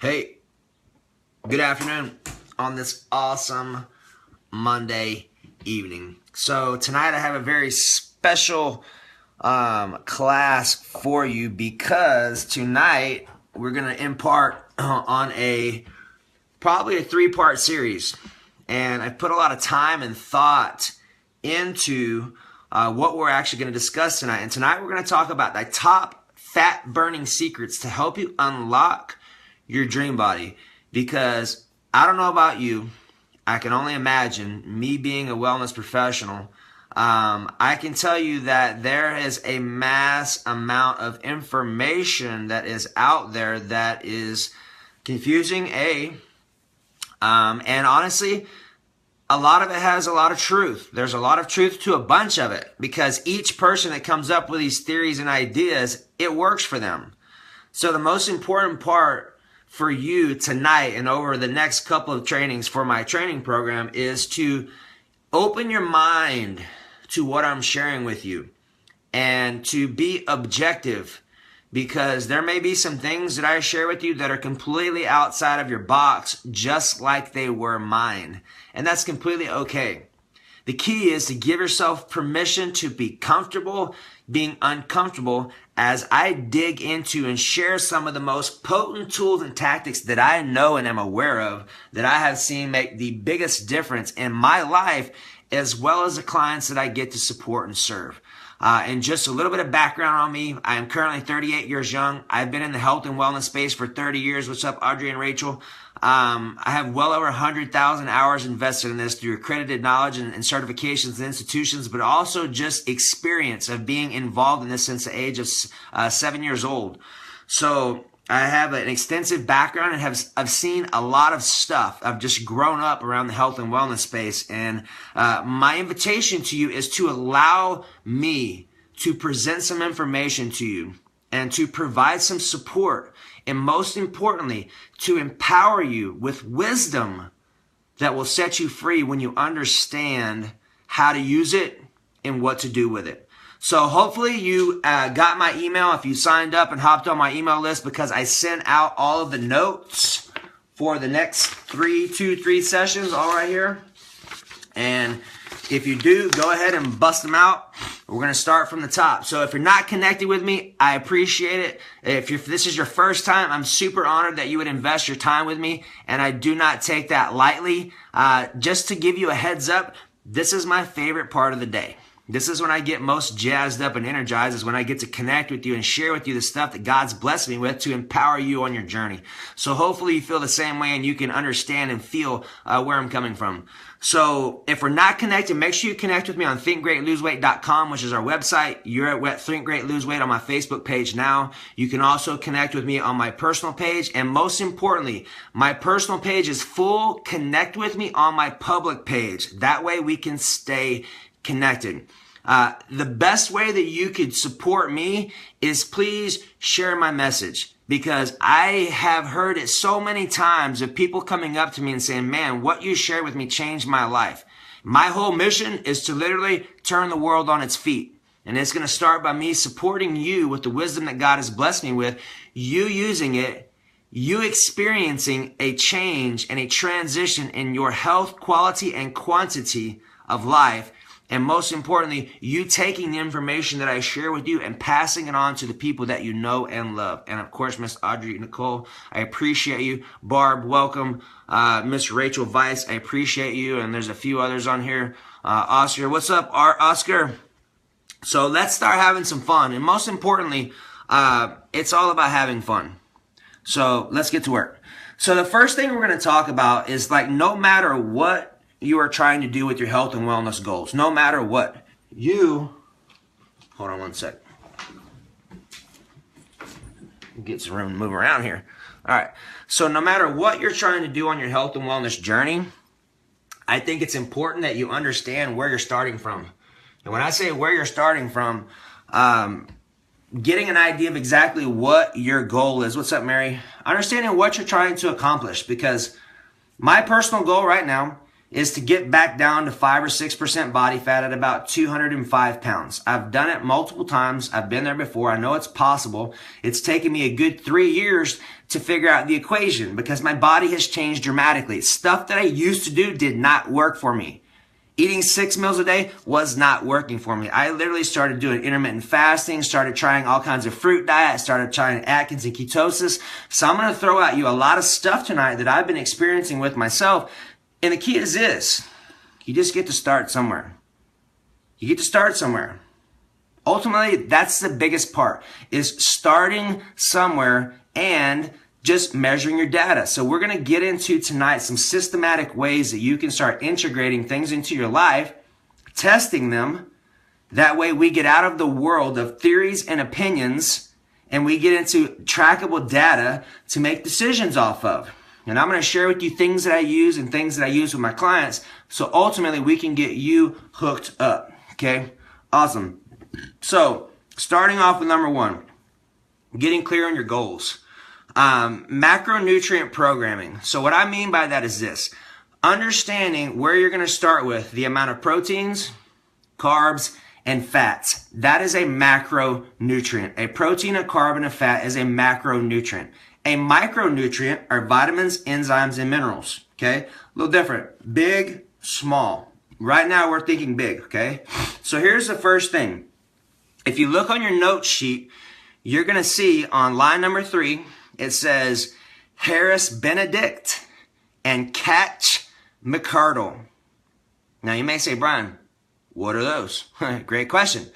Hey, good afternoon on this awesome Monday evening. So tonight I have a very special class for you because tonight we're going to impart on probably a 3-part series. And I put a lot of time and thought into what we're actually going to discuss tonight. And tonight we're going to talk about the top fat burning secrets to help you unlock your dream body. Because I don't know about you, I can only imagine me being a wellness professional. I can tell you that there is a mass amount of information that is out there that is confusing, and honestly, a lot of it has a lot of truth. There's a lot of truth to a bunch of it because each person that comes up with these theories and ideas, it works for them. So the most important part for you tonight and over the next couple of trainings for my training program is to open your mind to what I'm sharing with you and to be objective, because there may be some things that I share with you that are completely outside of your box, just like they were mine. And that's completely okay. The key is to give yourself permission to be comfortable being uncomfortable as I dig into and share some of the most potent tools and tactics that I know and am aware of that I have seen make the biggest difference in my life, as well as the clients that I get to support and serve. And just a little bit of background on me. I am currently 38 years young. I've been in the health and wellness space for 30 years. What's up, Audrey and Rachel? I have well over 100,000 hours invested in this through accredited knowledge and certifications and institutions, but also just experience of being involved in this since the age of 7 years old. So I have an extensive background and I've seen a lot of stuff. I've just grown up around the health and wellness space. And my invitation to you is to allow me to present some information to you and to provide some support. And most importantly, to empower you with wisdom that will set you free when you understand how to use it and what to do with it. So hopefully you got my email if you signed up and hopped on my email list, because I sent out all of the notes for the next 3 sessions all right here. And if you do, go ahead and bust them out. We're going to start from the top. So if you're not connected with me, I appreciate it. If this is your first time, I'm super honored that you would invest your time with me, and I do not take that lightly. Just to give you a heads up, this is my favorite part of the day. This is when I get most jazzed up and energized, is when I get to connect with you and share with you the stuff that God's blessed me with to empower you on your journey. So hopefully you feel the same way and you can understand and feel where I'm coming from. So if we're not connected, make sure you connect with me on thinkgreatloseweight.com, which is our website. You're at Think Great Lose Weight on my Facebook page now. You can also connect with me on my personal page. And most importantly, my personal page is full. Connect with me on my public page. That way we can stay connected. The best way that you could support me is please share my message, because I have heard it so many times of people coming up to me and saying, man, what you shared with me changed my life. My whole mission is to literally turn the world on its feet. And it's going to start by me supporting you with the wisdom that God has blessed me with, you using it, you experiencing a change and a transition in your health, quality, and quantity of life. And most importantly, you taking the information that I share with you and passing it on to the people that you know and love. And of course, Miss Audrey Nicole, I appreciate you. Barb, welcome. Miss Rachel Weiss, I appreciate you. And there's a few others on here. Oscar, what's up, Oscar? So let's start having some fun. And most importantly, it's all about having fun. So let's get to work. So the first thing we're going to talk about is, like, no matter what you are trying to do with your health and wellness goals, no matter what, hold on one sec. Get some room to move around here. All right. So no matter what you're trying to do on your health and wellness journey, I think it's important that you understand where you're starting from. And when I say where you're starting from, getting an idea of exactly what your goal is. What's up, Mary? Understanding what you're trying to accomplish, because my personal goal right now is to get back down to 5 or 6% body fat at about 205 pounds. I've done it multiple times. I've been there before. I know it's possible. It's taken me a good 3 years to figure out the equation because my body has changed dramatically. Stuff that I used to do did not work for me. Eating 6 meals a day was not working for me. I literally started doing intermittent fasting, started trying all kinds of fruit diet, started trying Atkins and ketosis. So I'm going to throw at you a lot of stuff tonight that I've been experiencing with myself. And the key is this: you just get to start somewhere. You get to start somewhere. Ultimately, that's the biggest part, is starting somewhere and just measuring your data. So we're going to get into tonight some systematic ways that you can start integrating things into your life, testing them. That way we get out of the world of theories and opinions and we get into trackable data to make decisions off of. And I'm going to share with you things that I use and things that I use with my clients, so ultimately we can get you hooked up. Okay? Awesome. So, starting off with number 1, getting clear on your goals. Macronutrient programming. So what I mean by that is this: understanding where you're going to start with the amount of proteins, carbs, and fats. That is a macronutrient. A protein, a carb, and a fat is a macronutrient. A micronutrient are vitamins, enzymes, and minerals. Okay? A little different. Big, small. Right now we're thinking big. Okay? So here's the first thing. If you look on your note sheet, you're going to see on line number 3, it says Harris Benedict and Catch McCardle. Now you may say, Brian, what are those? Great question.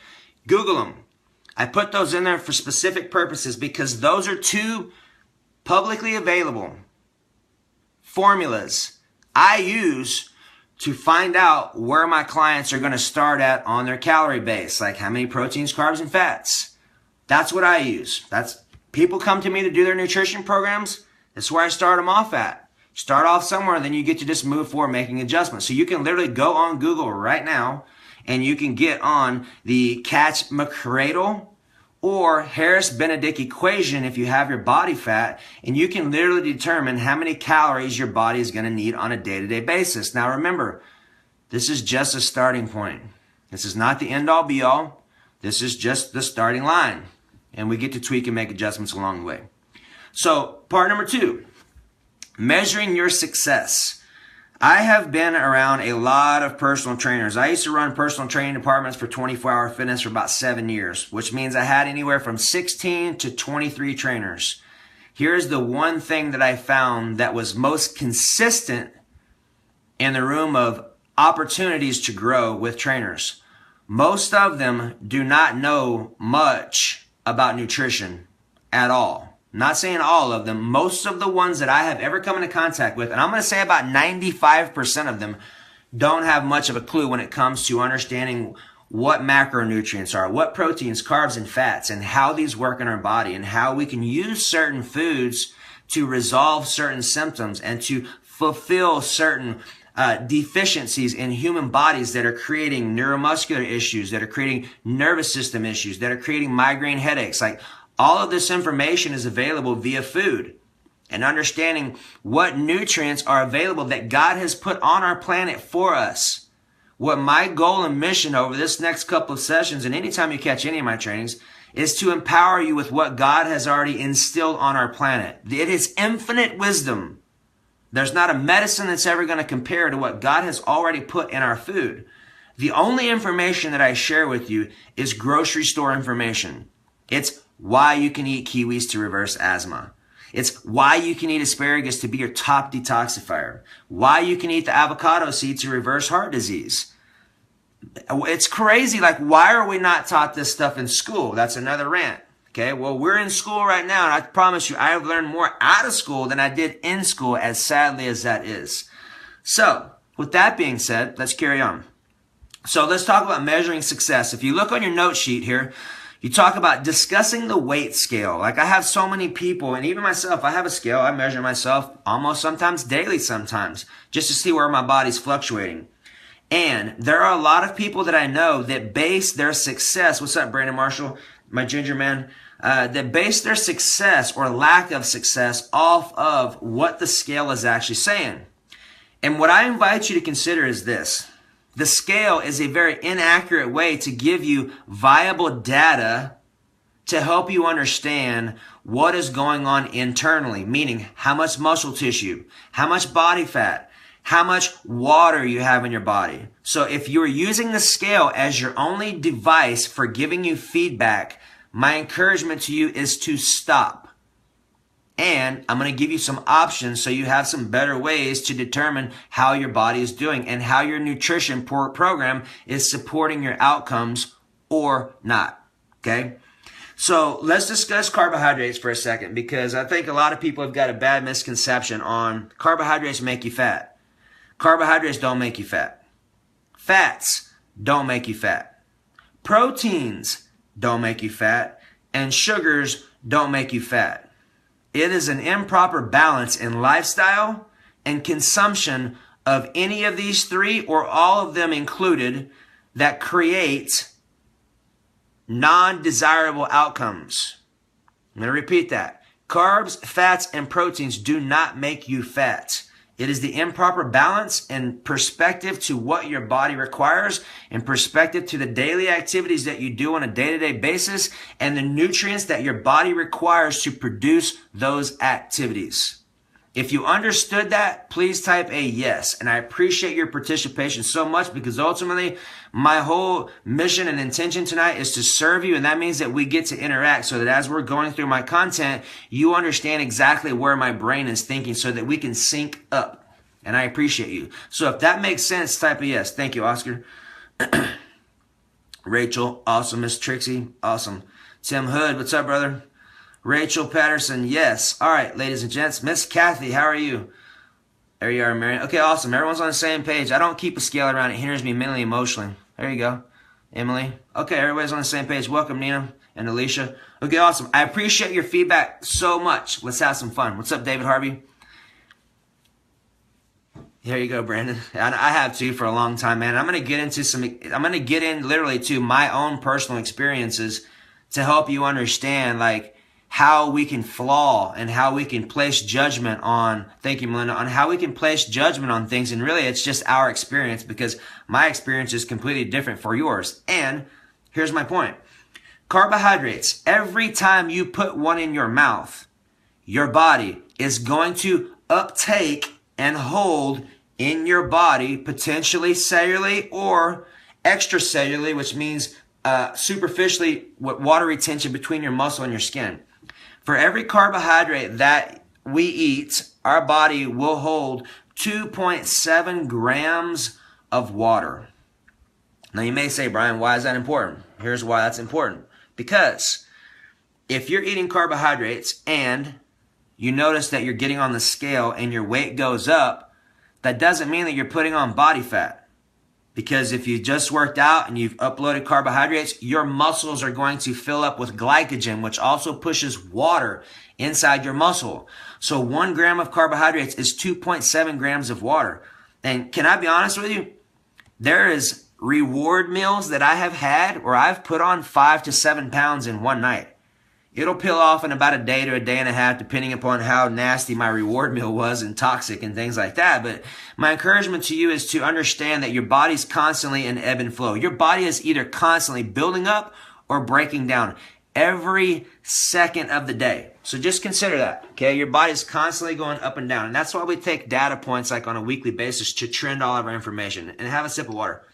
Google them. I put those in there for specific purposes because those are 2 publicly available formulas I use to find out where my clients are going to start at on their calorie base, like how many proteins, carbs, and fats. That's what I use. People come to me to do their nutrition programs. That's where I start them off at. Start off somewhere, then you get to just move forward making adjustments. So you can literally go on Google right now and you can get on the Catch McCradle or Harris Benedict equation if you have your body fat, and you can literally determine how many calories your body is going to need on a day-to-day basis. Now remember, this is just a starting point. This is not the end-all be-all. This is just the starting line. And we get to tweak and make adjustments along the way. So, part number 2, measuring your success. I have been around a lot of personal trainers. I used to run personal training departments for 24-hour fitness for about 7 years, which means I had anywhere from 16 to 23 trainers. Here's the one thing that I found that was most consistent in the room of opportunities to grow with trainers. Most of them do not know much about nutrition at all. I'm not saying all of them. Most of the ones that I have ever come into contact with, and I'm going to say about 95% of them, don't have much of a clue when it comes to understanding what macronutrients are, what proteins, carbs, and fats, and how these work in our body, and how we can use certain foods to resolve certain symptoms and to fulfill certain deficiencies in human bodies that are creating neuromuscular issues, that are creating nervous system issues, that are creating migraine headaches. Like, all of this information is available via food, and understanding what nutrients are available that God has put on our planet for us. What my goal and mission over this next couple of sessions, and anytime you catch any of my trainings, is to empower you with what God has already instilled on our planet. It is infinite wisdom. There's not a medicine that's ever going to compare to what God has already put in our food. The only information that I share with you is grocery store information. It's why you can eat kiwis to reverse asthma. It's why you can eat asparagus to be your top detoxifier. Why you can eat the avocado seed to reverse heart disease. It's crazy. Like, why are we not taught this stuff in school? That's another rant. Okay, well, we're in school right now, and I promise you, I have learned more out of school than I did in school, as sadly as that is. So, with that being said, let's carry on. So let's talk about measuring success. If you look on your note sheet here, you talk about discussing the weight scale. Like, I have so many people, and even myself, I have a scale. I measure myself almost sometimes daily sometimes, just to see where my body's fluctuating. And there are a lot of people that I know that base their success, what's up, Brandon Marshall, my ginger man, that base their success or lack of success off of what the scale is actually saying. And what I invite you to consider is this. The scale is a very inaccurate way to give you viable data to help you understand what is going on internally, meaning how much muscle tissue, how much body fat, how much water you have in your body. So if you're using the scale as your only device for giving you feedback, my encouragement to you is to stop. And I'm going to give you some options so you have some better ways to determine how your body is doing and how your nutrition program is supporting your outcomes or not. Okay? So let's discuss carbohydrates for a second, because I think a lot of people have got a bad misconception on carbohydrates make you fat. Carbohydrates don't make you fat. Fats don't make you fat. Proteins don't make you fat. And sugars don't make you fat. It is an improper balance in lifestyle and consumption of any of these three or all of them included that creates non-desirable outcomes. I'm going to repeat that. Carbs, fats, and proteins do not make you fat. It is the improper balance and perspective to what your body requires and perspective to the daily activities that you do on a day-to-day basis and the nutrients that your body requires to produce those activities. If you understood that, please type a yes. And I appreciate your participation so much, because ultimately my whole mission and intention tonight is to serve you. And that means that we get to interact so that as we're going through my content, you understand exactly where my brain is thinking so that we can sync up. And I appreciate you. So if that makes sense, type a yes. Thank you, Oscar. Rachel, awesome. Miss Trixie, awesome. Tim Hood, what's up, brother? Rachel Patterson, yes. All right, ladies and gents. Miss Kathy, how are you? There you are, Marion. Okay, awesome. Everyone's on the same page. I don't keep a scale around. It hinders me mentally, emotionally. There you go. Emily. Okay, everybody's on the same page. Welcome, Nina and Alicia. Okay, awesome. I appreciate your feedback so much. Let's have some fun. What's up, David Harvey? Here you go, Brandon. I have too for a long time, man. I'm going to get in literally to my own personal experiences to help you understand, like, how we can flaw and how we can place judgment on, thank you, Melinda, on how we can place judgment on things. And really, it's just our experience, because my experience is completely different for yours. And here's my point. Carbohydrates, every time you put one in your mouth, your body is going to uptake and hold in your body, potentially cellularly or extracellularly, which means superficially, water retention between your muscle and your skin. For every carbohydrate that we eat, our body will hold 2.7 grams of water. Now you may say, Brian, why is that important? Here's why that's important. Because if you're eating carbohydrates and you notice that you're getting on the scale and your weight goes up, that doesn't mean that you're putting on body fat. Because if you just worked out and you've uploaded carbohydrates, your muscles are going to fill up with glycogen, which also pushes water inside your muscle. So 1 gram of carbohydrates is 2.7 grams of water. And can I be honest with you? There is reward meals that I have had where I've put on 5 to 7 pounds in one night. It'll peel off in about a day to a day and a half, depending upon how nasty my reward meal was and toxic and things like that. But my encouragement to you is to understand that your body's constantly in ebb and flow. Your body is either constantly building up or breaking down every second of the day. So just consider that, okay? Your body's constantly going up and down. And that's why we take data points like on a weekly basis to trend all of our information. And have a sip of water.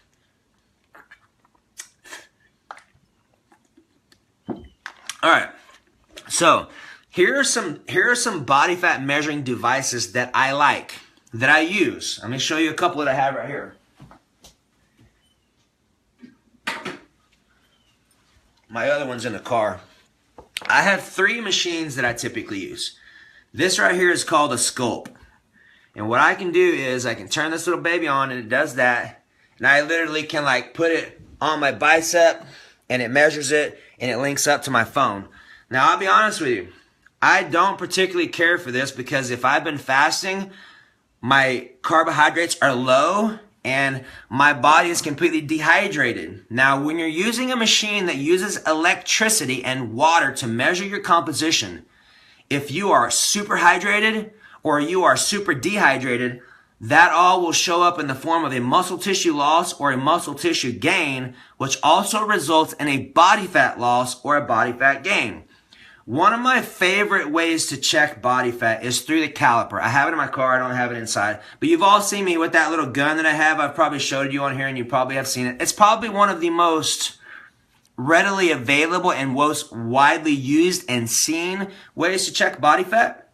All right. So here are some body fat measuring devices that I like, that I use. Let me show you a couple that I have right here. My other one's in the car. I have 3 machines that I typically use. This right here is called a Sculpt. And what I can do is I can turn this little baby on and it does that. And I literally can like put it on my bicep and it measures it and it links up to my phone. Now, I'll be honest with you. I don't particularly care for this because if I've been fasting, my carbohydrates are low and my body is completely dehydrated. Now, when you're using a machine that uses electricity and water to measure your composition, if you are super hydrated or you are super dehydrated, that all will show up in the form of a muscle tissue loss or a muscle tissue gain, which also results in a body fat loss or a body fat gain. One of my favorite ways to check body fat is through the caliper. I have it in my car. I don't have it inside. But you've all seen me with that little gun that I have. I've probably showed you on here and you probably have seen it. It's probably one of the most readily available and most widely used and seen ways to check body fat.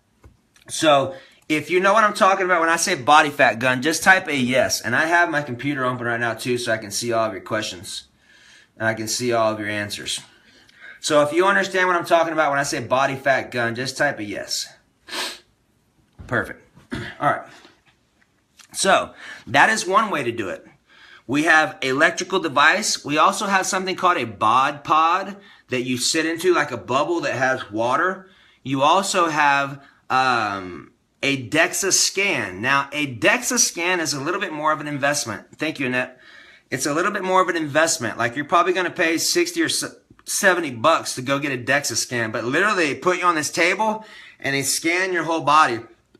So if you know what I'm talking about when I say body fat gun, just type a yes. And I have my computer open right now too, so I can see all of your questions. And I can see all of your answers. So if you understand what I'm talking about when I say body fat gun, just type a yes. Perfect. All right. So that is one way to do it. We have electrical device. We also have something called a bod pod that you sit into, like a bubble that has water. You also have a DEXA scan. Now, a DEXA scan is a little bit more of an investment. Thank you, Annette. It's a little bit more of an investment. Like you're probably going to pay 60 or 70 bucks to go get a DEXA scan. But literally, they put you on this table and they scan your whole body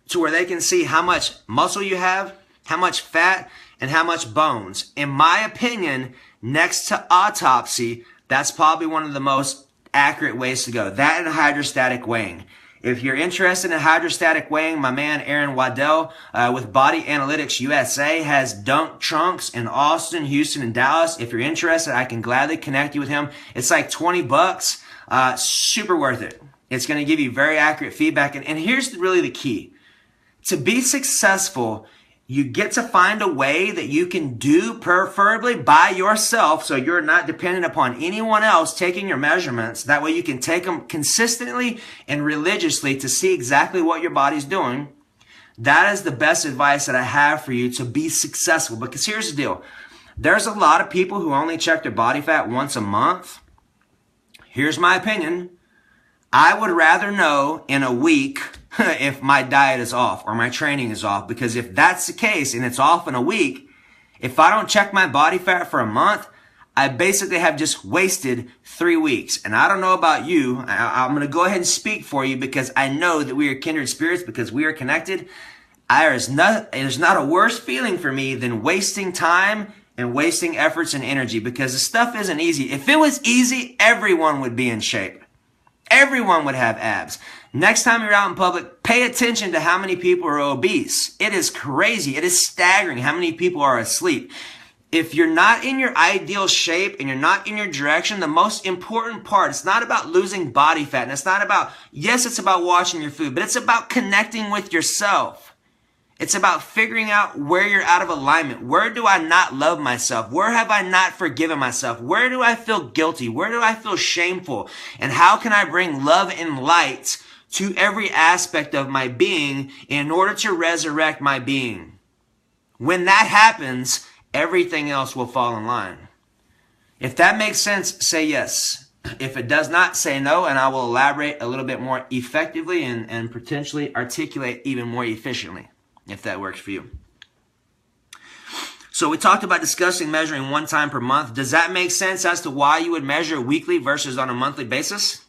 to where they can see how much muscle you have, how much fat, and how much bones. In my opinion, next to autopsy, that's probably one of the most accurate ways to go. That and hydrostatic weighing. If you're interested in hydrostatic weighing, my man Aaron Waddell with Body Analytics USA has dunk trunks in Austin, Houston, and Dallas. If you're interested, I can gladly connect you with him. It's like 20 bucks. Super worth it. It's going to give you very accurate feedback. And here's really the key. To be successful, you get to find a way that you can do preferably by yourself, so you're not dependent upon anyone else taking your measurements. That way you can take them consistently and religiously to see exactly what your body's doing. That is the best advice that I have for you to be successful. Because here's the deal. There's a lot of people who only check their body fat once a month. Here's my opinion. I would rather know in a week if my diet is off or my training is off, because if that's the case and it's off in a week, if I don't check my body fat for a month, I basically have just wasted 3 weeks. And I don't know about you. I'm going to go ahead and speak for you because I know that we are kindred spirits because we are connected. There's not a worse feeling for me than wasting time and wasting efforts and energy, because the stuff isn't easy. If it was easy, everyone would be in shape. Everyone would have abs. Next time you're out in public, pay attention to how many people are obese. It is crazy. It is staggering how many people are asleep. If you're not in your ideal shape and you're not in your direction, the most important part, it's not about losing body fat. And it's not about, yes, it's about watching your food, but it's about connecting with yourself. It's about figuring out where you're out of alignment. Where do I not love myself? Where have I not forgiven myself? Where do I feel guilty? Where do I feel shameful? And how can I bring love and light to every aspect of my being in order to resurrect my being? When that happens, everything else will fall in line. If that makes sense, say yes. If it does not, say no, and I will elaborate a little bit more effectively and potentially articulate even more efficiently, if that works for you. So we talked about discussing measuring one time per month. Does that make sense as to why you would measure weekly versus on a monthly basis?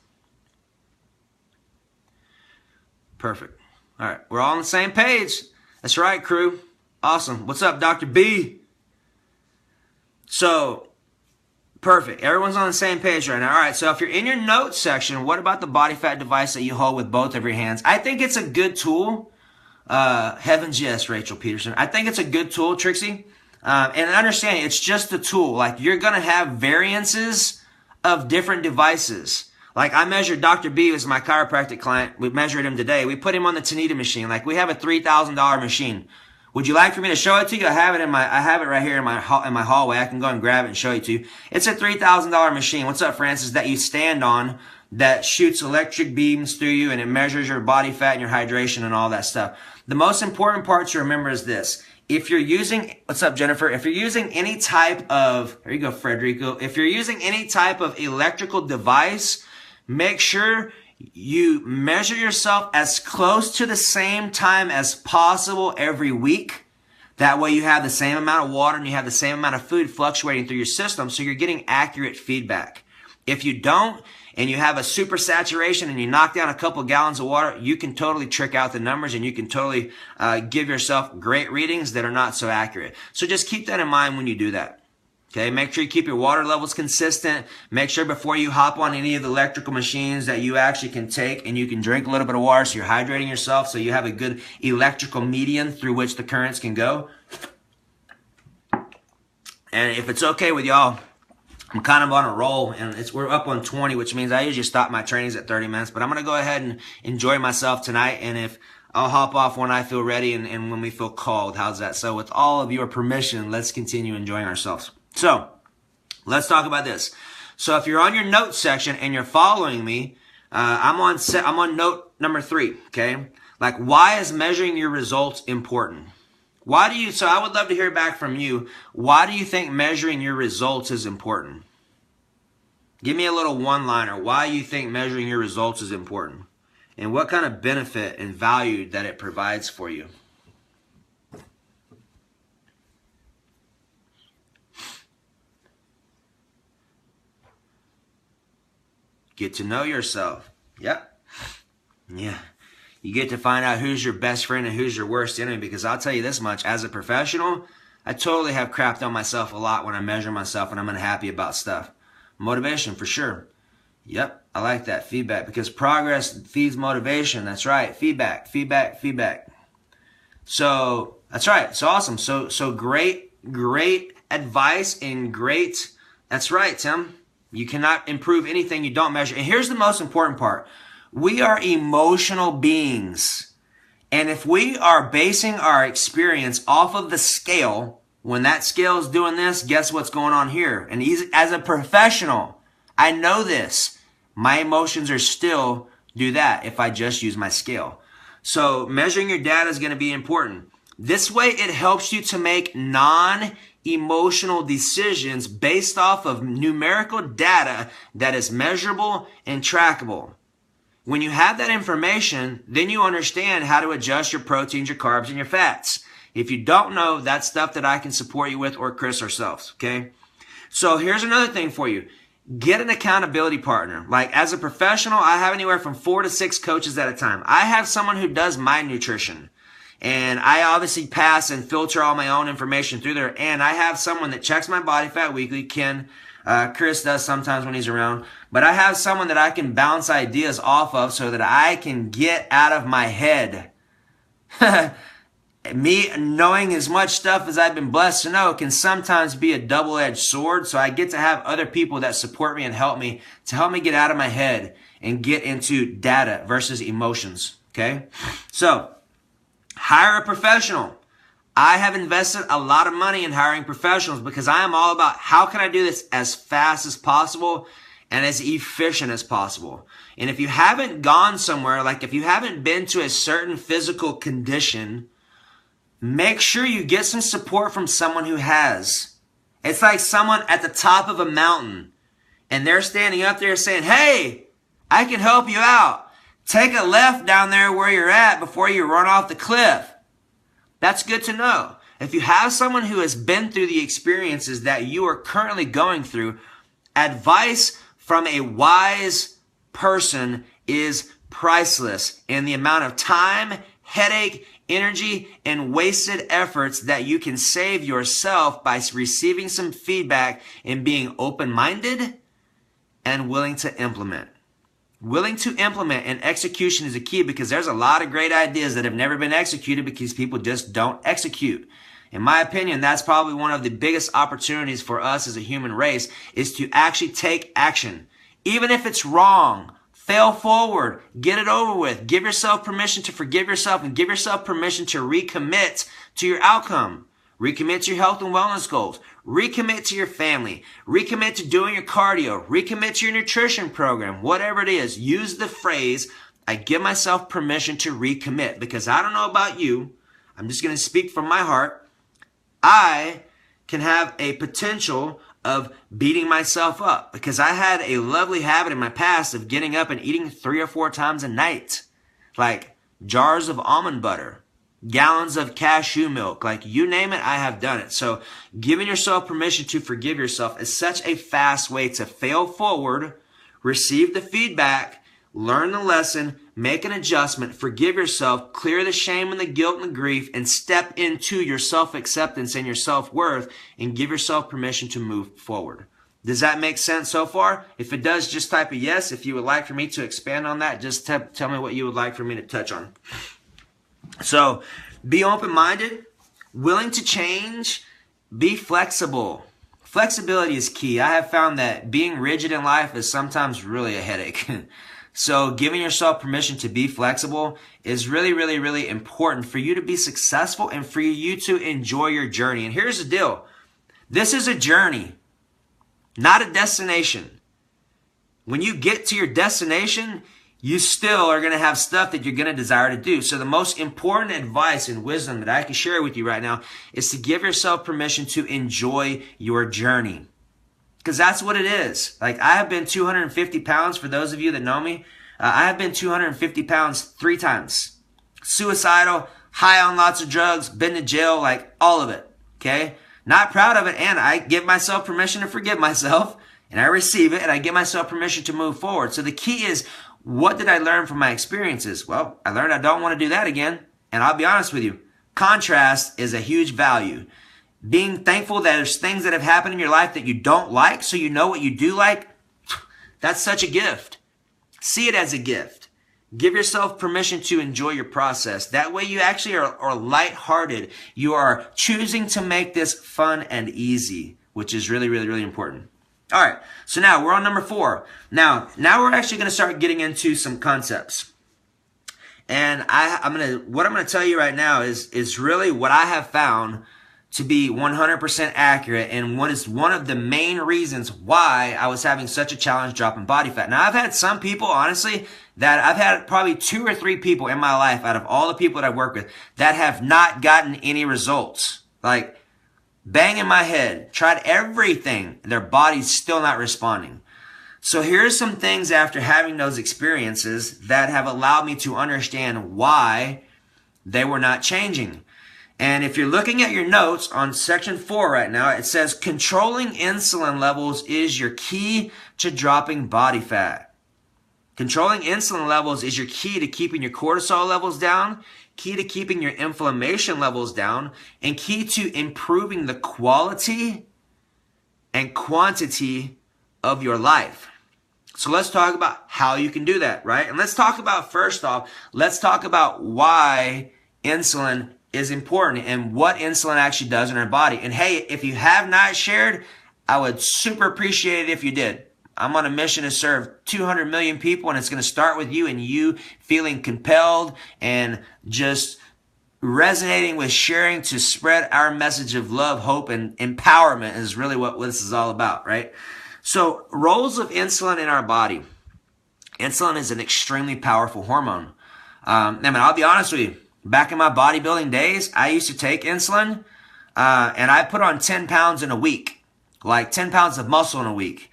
Perfect. All right. We're all on the same page. That's right, crew. Awesome. What's up, Dr. B? So, perfect. Everyone's on the same page right now. All right. So if you're in your notes section, what about the body fat device that you hold with both of your hands? I think it's a good tool. Heavens yes, Rachel Peterson. I think it's a good tool, Trixie. And understand, it's just a tool. Like, you're going to have variances of different devices. Like, I measured Dr. B, who's my chiropractic client. We measured him today. We put him on the Tanita machine. Like, we have a $3,000 machine. Would you like for me to show it to you? I have it right here in my hallway. I can go and grab it and show it to you. It's a $3,000 machine. What's up, Francis? That you stand on, that shoots electric beams through you, and it measures your body fat and your hydration and all that stuff. The most important part to remember is this. If you're using, what's up, Jennifer? If you're using any type of, there you go, Frederico. If you're using any type of electrical device, make sure you measure yourself as close to the same time as possible every week. That way you have the same amount of water and you have the same amount of food fluctuating through your system, so you're getting accurate feedback. If you don't, and you have a super saturation and you knock down a couple gallons of water, you can totally trick out the numbers and you can totally give yourself great readings that are not so accurate. So just keep that in mind when you do that. Okay, make sure you keep your water levels consistent. Make sure before you hop on any of the electrical machines that you actually can take and you can drink a little bit of water so you're hydrating yourself, so you have a good electrical medium through which the currents can go. And if it's okay with y'all, I'm kind of on a roll, and we're up on 20, which means I usually stop my trainings at 30 minutes. But I'm going to go ahead and enjoy myself tonight, and if I'll hop off when I feel ready and when we feel called. How's that? So with all of your permission, let's continue enjoying ourselves. So let's talk about this. So if you're on your notes section and you're following me, I'm on note number 3. Okay, like, why is measuring your results important? So I would love to hear back from you. Why do you think measuring your results is important? Give me a little one-liner. Why you think measuring your results is important? And what kind of benefit and value that it provides for you? Get to know yourself. Yep. Yeah. You get to find out who's your best friend and who's your worst enemy, because I'll tell you this much, as a professional, I totally have crapped on myself a lot when I measure myself and I'm unhappy about stuff. Motivation, for sure. Yep, I like that. Feedback, because progress feeds motivation. That's right. Feedback, feedback, feedback. So, that's right. So awesome. So great advice and that's right, Tim. You cannot improve anything you don't measure. And here's the most important part. We are emotional beings. And if we are basing our experience off of the scale, when that scale is doing this, guess what's going on here? And as a professional, I know this. My emotions are still do that if I just use my scale. So measuring your data is going to be important. This way it helps you to make non-emotional decisions based off of numerical data that is measurable and trackable. When you have that information, then you understand how to adjust your proteins, your carbs, and your fats. If you don't know, that's stuff that I can support you with, or Chris ourselves, okay? So here's another thing for you. Get an accountability partner. Like, as a professional, I have anywhere from 4 to 6 coaches at a time. I have someone who does my nutrition. And I obviously pass and filter all my own information through there. And I have someone that checks my body fat weekly, Ken. Chris does sometimes when he's around. But I have someone that I can bounce ideas off of so that I can get out of my head. Me knowing as much stuff as I've been blessed to know can sometimes be a double-edged sword. So I get to have other people that support me and help me get out of my head and get into data versus emotions. Okay? So hire a professional. I have invested a lot of money in hiring professionals because I am all about how can I do this as fast as possible and as efficient as possible. And if you haven't gone somewhere, like if you haven't been to a certain physical condition, make sure you get some support from someone who has. It's like someone at the top of a mountain and they're standing up there saying, hey, I can help you out. Take a left down there where you're at before you run off the cliff. That's good to know. If you have someone who has been through the experiences that you are currently going through, advice from a wise person is priceless. And the amount of time, headache, energy, and wasted efforts that you can save yourself by receiving some feedback and being open-minded and willing to implement. Willing to implement and execution is a key, because there's a lot of great ideas that have never been executed because people just don't execute. In my opinion, that's probably one of the biggest opportunities for us as a human race, is to actually take action. Even if it's wrong, fail forward, get it over with. Give yourself permission to forgive yourself and give yourself permission to recommit to your outcome. Recommit to your health and wellness goals. Recommit to your family. Recommit to doing your cardio. Recommit to your nutrition program. Whatever it is, use the phrase, I give myself permission to recommit. Because I don't know about you, I'm just going to speak from my heart. I can have a potential of beating myself up, because I had a lovely habit in my past of getting up and eating 3 or 4 times a night. Like jars of almond butter. Gallons of cashew milk, like you name it, I have done it. So giving yourself permission to forgive yourself is such a fast way to fail forward, receive the feedback, learn the lesson, make an adjustment, forgive yourself, clear the shame and the guilt and the grief, and step into your self-acceptance and your self-worth and give yourself permission to move forward. Does that make sense so far? If it does, just type a yes. If you would like for me to expand on that, just tell me what you would like for me to touch on. So, be open-minded, willing to change, be flexible. Flexibility is key. I have found that being rigid in life is sometimes really a headache. So giving yourself permission to be flexible is really, really, really important for you to be successful and for you to enjoy your journey. And here's the deal. This is a journey, not a destination. When you get to your destination, you still are going to have stuff that you're going to desire to do. So the most important advice and wisdom that I can share with you right now is to give yourself permission to enjoy your journey. Because that's what it is. Like, I have been 250 pounds, for those of you that know me. I have been 250 pounds 3 times. Suicidal, high on lots of drugs, been to jail, like all of it. Okay? Not proud of it, and I give myself permission to forgive myself, and I receive it, and I give myself permission to move forward. So the key is, what did I learn from my experiences? Well, I learned I don't want to do that again. And I'll be honest with you, contrast is a huge value. Being thankful that there's things that have happened in your life that you don't like, so you know what you do like, that's such a gift. See it as a gift. Give yourself permission to enjoy your process. That way you actually are lighthearted. You are choosing to make this fun and easy, which is really, really, really important. All right, so now we're on number 4. Now we're actually going to start getting into some concepts. And what I'm going to tell you right now is really what I have found to be 100% accurate, and what is one of the main reasons why I was having such a challenge dropping body fat. Now, I've had some people, honestly, that I've had probably 2 or 3 people in my life out of all the people that I work with that have not gotten any results. Like, banging my head, tried everything, their body's still not responding. So here's some things after having those experiences that have allowed me to understand why they were not changing. And if you're looking at your notes on section 4 right now, it says controlling insulin levels is your key to dropping body fat. Controlling insulin levels is your key to keeping your cortisol levels down, key to keeping your inflammation levels down, and key to improving the quality and quantity of your life. So let's talk about how you can do that, right? And let's talk about, first off, let's talk about why insulin is important and what insulin actually does in our body. And hey, if you have not shared, I would super appreciate it if you did. I'm on a mission to serve 200 million people, and it's going to start with you and you feeling compelled and just resonating with sharing to spread our message of love, hope, and empowerment is really what this is all about, right? So, roles of insulin in our body. Insulin is an extremely powerful hormone. I'll be honest with you. Back in my bodybuilding days, I used to take insulin, and I put on 10 pounds in a week, like 10 pounds of muscle in a week.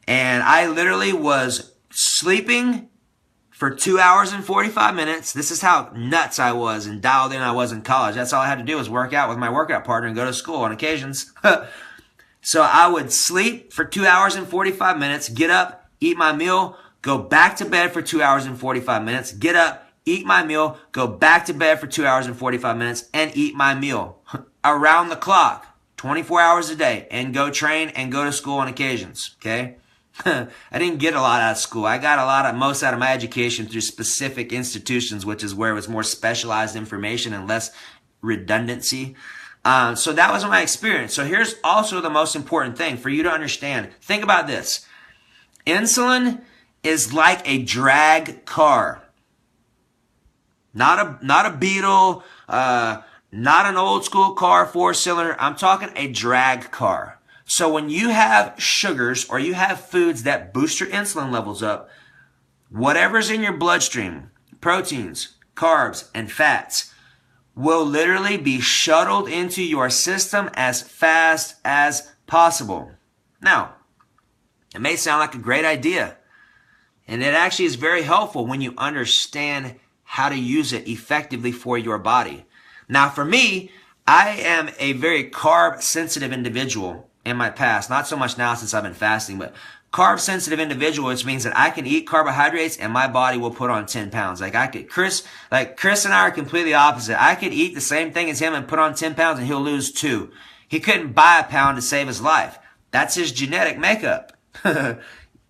And I literally was sleeping for 2 hours and 45 minutes. This is how nuts I was and dialed in I was in college. That's all I had to do was work out with my workout partner and go to school on occasions. So I would sleep for 2 hours and 45 minutes, get up, eat my meal, go back to bed for 2 hours and 45 minutes, get up, eat my meal, go back to bed for 2 hours and 45 minutes, and eat my meal around the clock, 24 hours a day, and go train and go to school on occasions, okay? I didn't get a lot out of school. I got most out of my education through specific institutions, which is where it was more specialized information and less redundancy. So that was my experience. So here's also the most important thing for you to understand. Think about this. Insulin is like a drag car. Not a Beetle, not an old school car, 4-cylinder. I'm talking a drag car. So when you have sugars or you have foods that boost your insulin levels up, whatever's in your bloodstream, proteins, carbs, and fats, will literally be shuttled into your system as fast as possible. Now, it may sound like a great idea, and it actually is very helpful when you understand how to use it effectively for your body. Now, for me, I am a very carb-sensitive individual in my past. Not so much now since I've been fasting, but carb sensitive individual, which means that I can eat carbohydrates and my body will put on 10 pounds. Chris and I are completely opposite. I could eat the same thing as him and put on 10 pounds and he'll lose 2. He couldn't buy a pound to save his life. That's his genetic makeup.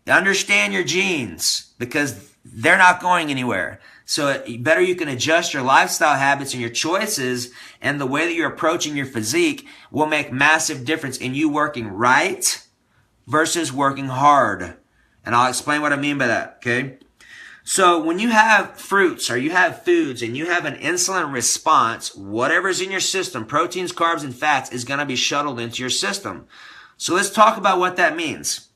Understand your genes because they're not going anywhere. So better you can adjust your lifestyle habits and your choices, and the way that you're approaching your physique will make massive difference in you working right versus working hard. And I'll explain what I mean by that, okay? So when you have fruits or you have foods and you have an insulin response, whatever's in your system, proteins, carbs, and fats, is going to be shuttled into your system. So let's talk about what that means.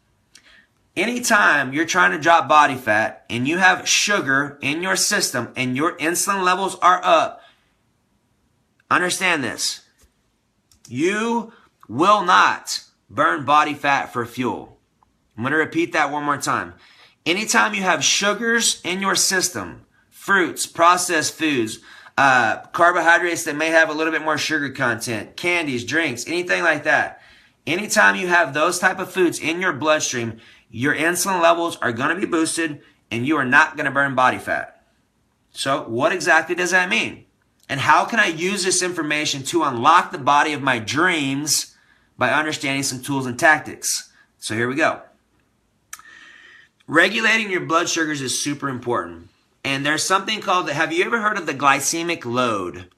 Anytime you're trying to drop body fat and you have sugar in your system and your insulin levels are up, understand this. You will not burn body fat for fuel. I'm going to repeat that one more time. Anytime you have sugars in your system, fruits, processed foods, carbohydrates that may have a little bit more sugar content, candies, drinks, anything like that. Anytime you have those type of foods in your bloodstream, your insulin levels are going to be boosted and you are not going to burn body fat. So what exactly does that mean? And how can I use this information to unlock the body of my dreams by understanding some tools and tactics? So here we go. Regulating your blood sugars is super important. And there's something called, have you ever heard of the glycemic load?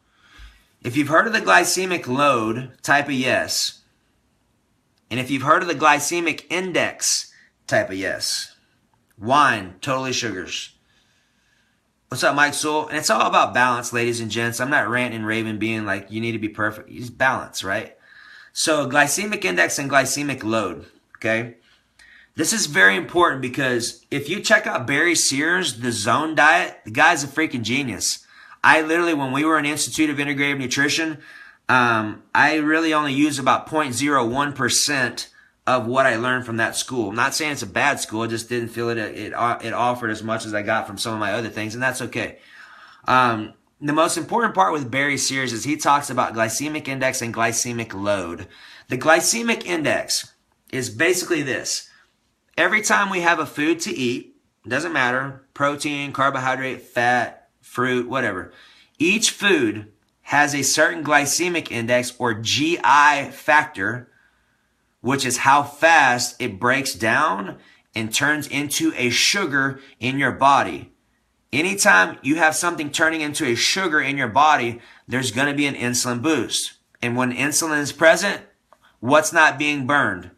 If you've heard of the glycemic load, type a yes. And if you've heard of the glycemic index, type a yes. Wine, totally sugars. What's up, Mike Sewell? And it's all about balance, ladies and gents. I'm not ranting and raving being like, you need to be perfect. It's balance, right? So glycemic index and glycemic load, okay? This is very important because if you check out Barry Sears, the Zone Diet, the guy's a freaking genius. I literally, when we were in Institute of Integrative Nutrition, I really only use about 0.01% of what I learned from that school. I'm not saying it's a bad school. I just didn't feel it offered as much as I got from some of my other things, and that's okay. The most important part with Barry Sears is he talks about glycemic index and glycemic load. The glycemic index is basically this. Every time we have a food to eat, doesn't matter, protein, carbohydrate, fat, fruit, whatever, each food has a certain glycemic index or GI factor, which is how fast it breaks down and turns into a sugar in your body. Anytime you have something turning into a sugar in your body, there's going to be an insulin boost. And when insulin is present, what's not being burned?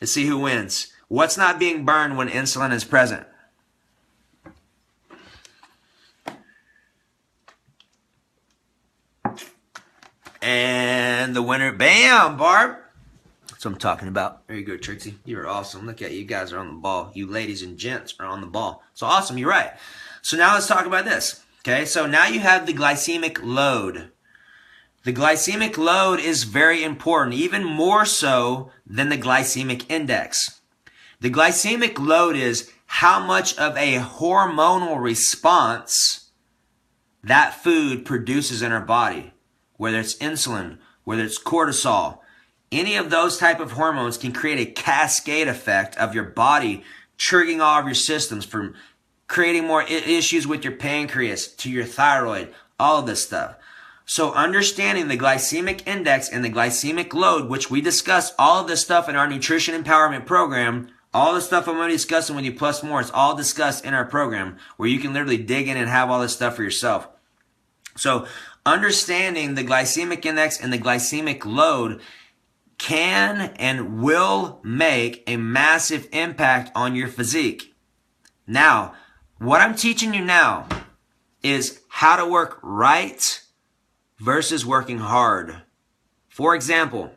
Let's see who wins. What's not being burned when insulin is present? And the winner, bam, Barb. That's what I'm talking about. There you go, Trixie. You're awesome. Look at you. You guys are on the ball. You ladies and gents are on the ball. So awesome. You're right. So now let's talk about this. Okay, so now you have the glycemic load. The glycemic load is very important, even more so than the glycemic index. The glycemic load is how much of a hormonal response that food produces in our body. Whether it's insulin, whether it's cortisol, any of those type of hormones can create a cascade effect of your body triggering all of your systems, from creating more issues with your pancreas to your thyroid, all of this stuff. So understanding the glycemic index and the glycemic load, which we discuss all of this stuff in our nutrition empowerment program, all the stuff I'm going to be discussing with you plus more, it's all discussed in our program where you can literally dig in and have all this stuff for yourself. So understanding the glycemic index and the glycemic load can and will make a massive impact on your physique. Now, what I'm teaching you now is how to work right versus working hard. For example,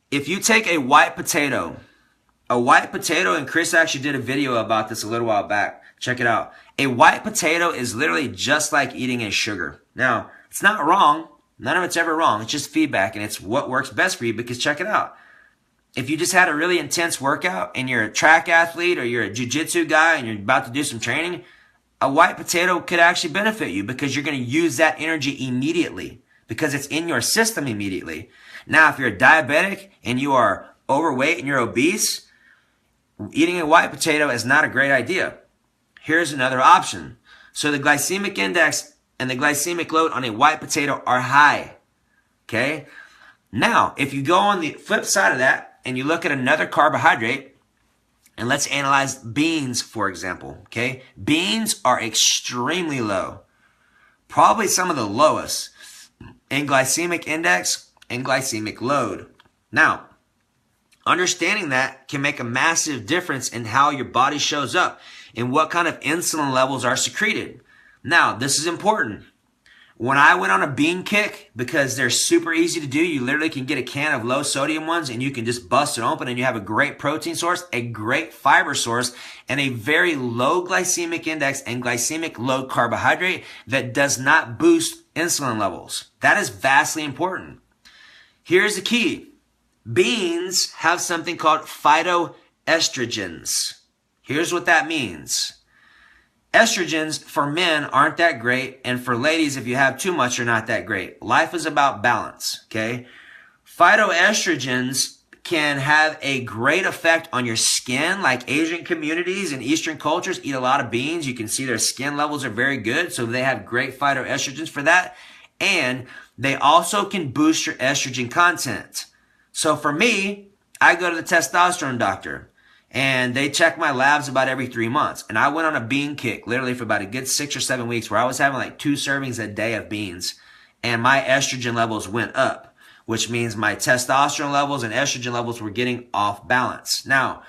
if you take a white potato, and Chris actually did a video about this a little while back. Check it out. A white potato is literally just like eating a sugar. Now, it's not wrong. None of it's ever wrong. It's just feedback, and it's what works best for you, because check it out. If you just had a really intense workout and you're a track athlete or you're a jiu-jitsu guy and you're about to do some training, a white potato could actually benefit you because you're going to use that energy immediately because it's in your system immediately. Now, if you're a diabetic and you are overweight and you're obese, eating a white potato is not a great idea. Here's another option. So the glycemic index and the glycemic load on a white potato are high. Okay? Now, if you go on the flip side of that and you look at another carbohydrate, and let's analyze beans, for example. Okay? Beans are extremely low. Probably some of the lowest in glycemic index and glycemic load. Now, understanding that can make a massive difference in how your body shows up and what kind of insulin levels are secreted. Now, this is important. When I went on a bean kick, because they're super easy to do, you literally can get a can of low sodium ones and you can just bust it open and you have a great protein source, a great fiber source, and a very low glycemic index and glycemic load carbohydrate that does not boost insulin levels. That is vastly important. Here's the key. Beans have something called phytoestrogens. Here's what that means. Estrogens for men aren't that great, and for ladies, if you have too much, are not that great. Life is about balance, okay? Phytoestrogens can have a great effect on your skin, like Asian communities and Eastern cultures eat a lot of beans. You can see their skin levels are very good, so they have great phytoestrogens for that. And they also can boost your estrogen content. So for me, I go to the testosterone doctor. And they check my labs about every 3 months. And I went on a bean kick, literally for about a good 6 or 7 weeks, where I was having like 2 servings a day of beans. And my estrogen levels went up, which means my testosterone levels and estrogen levels were getting off balance. Now,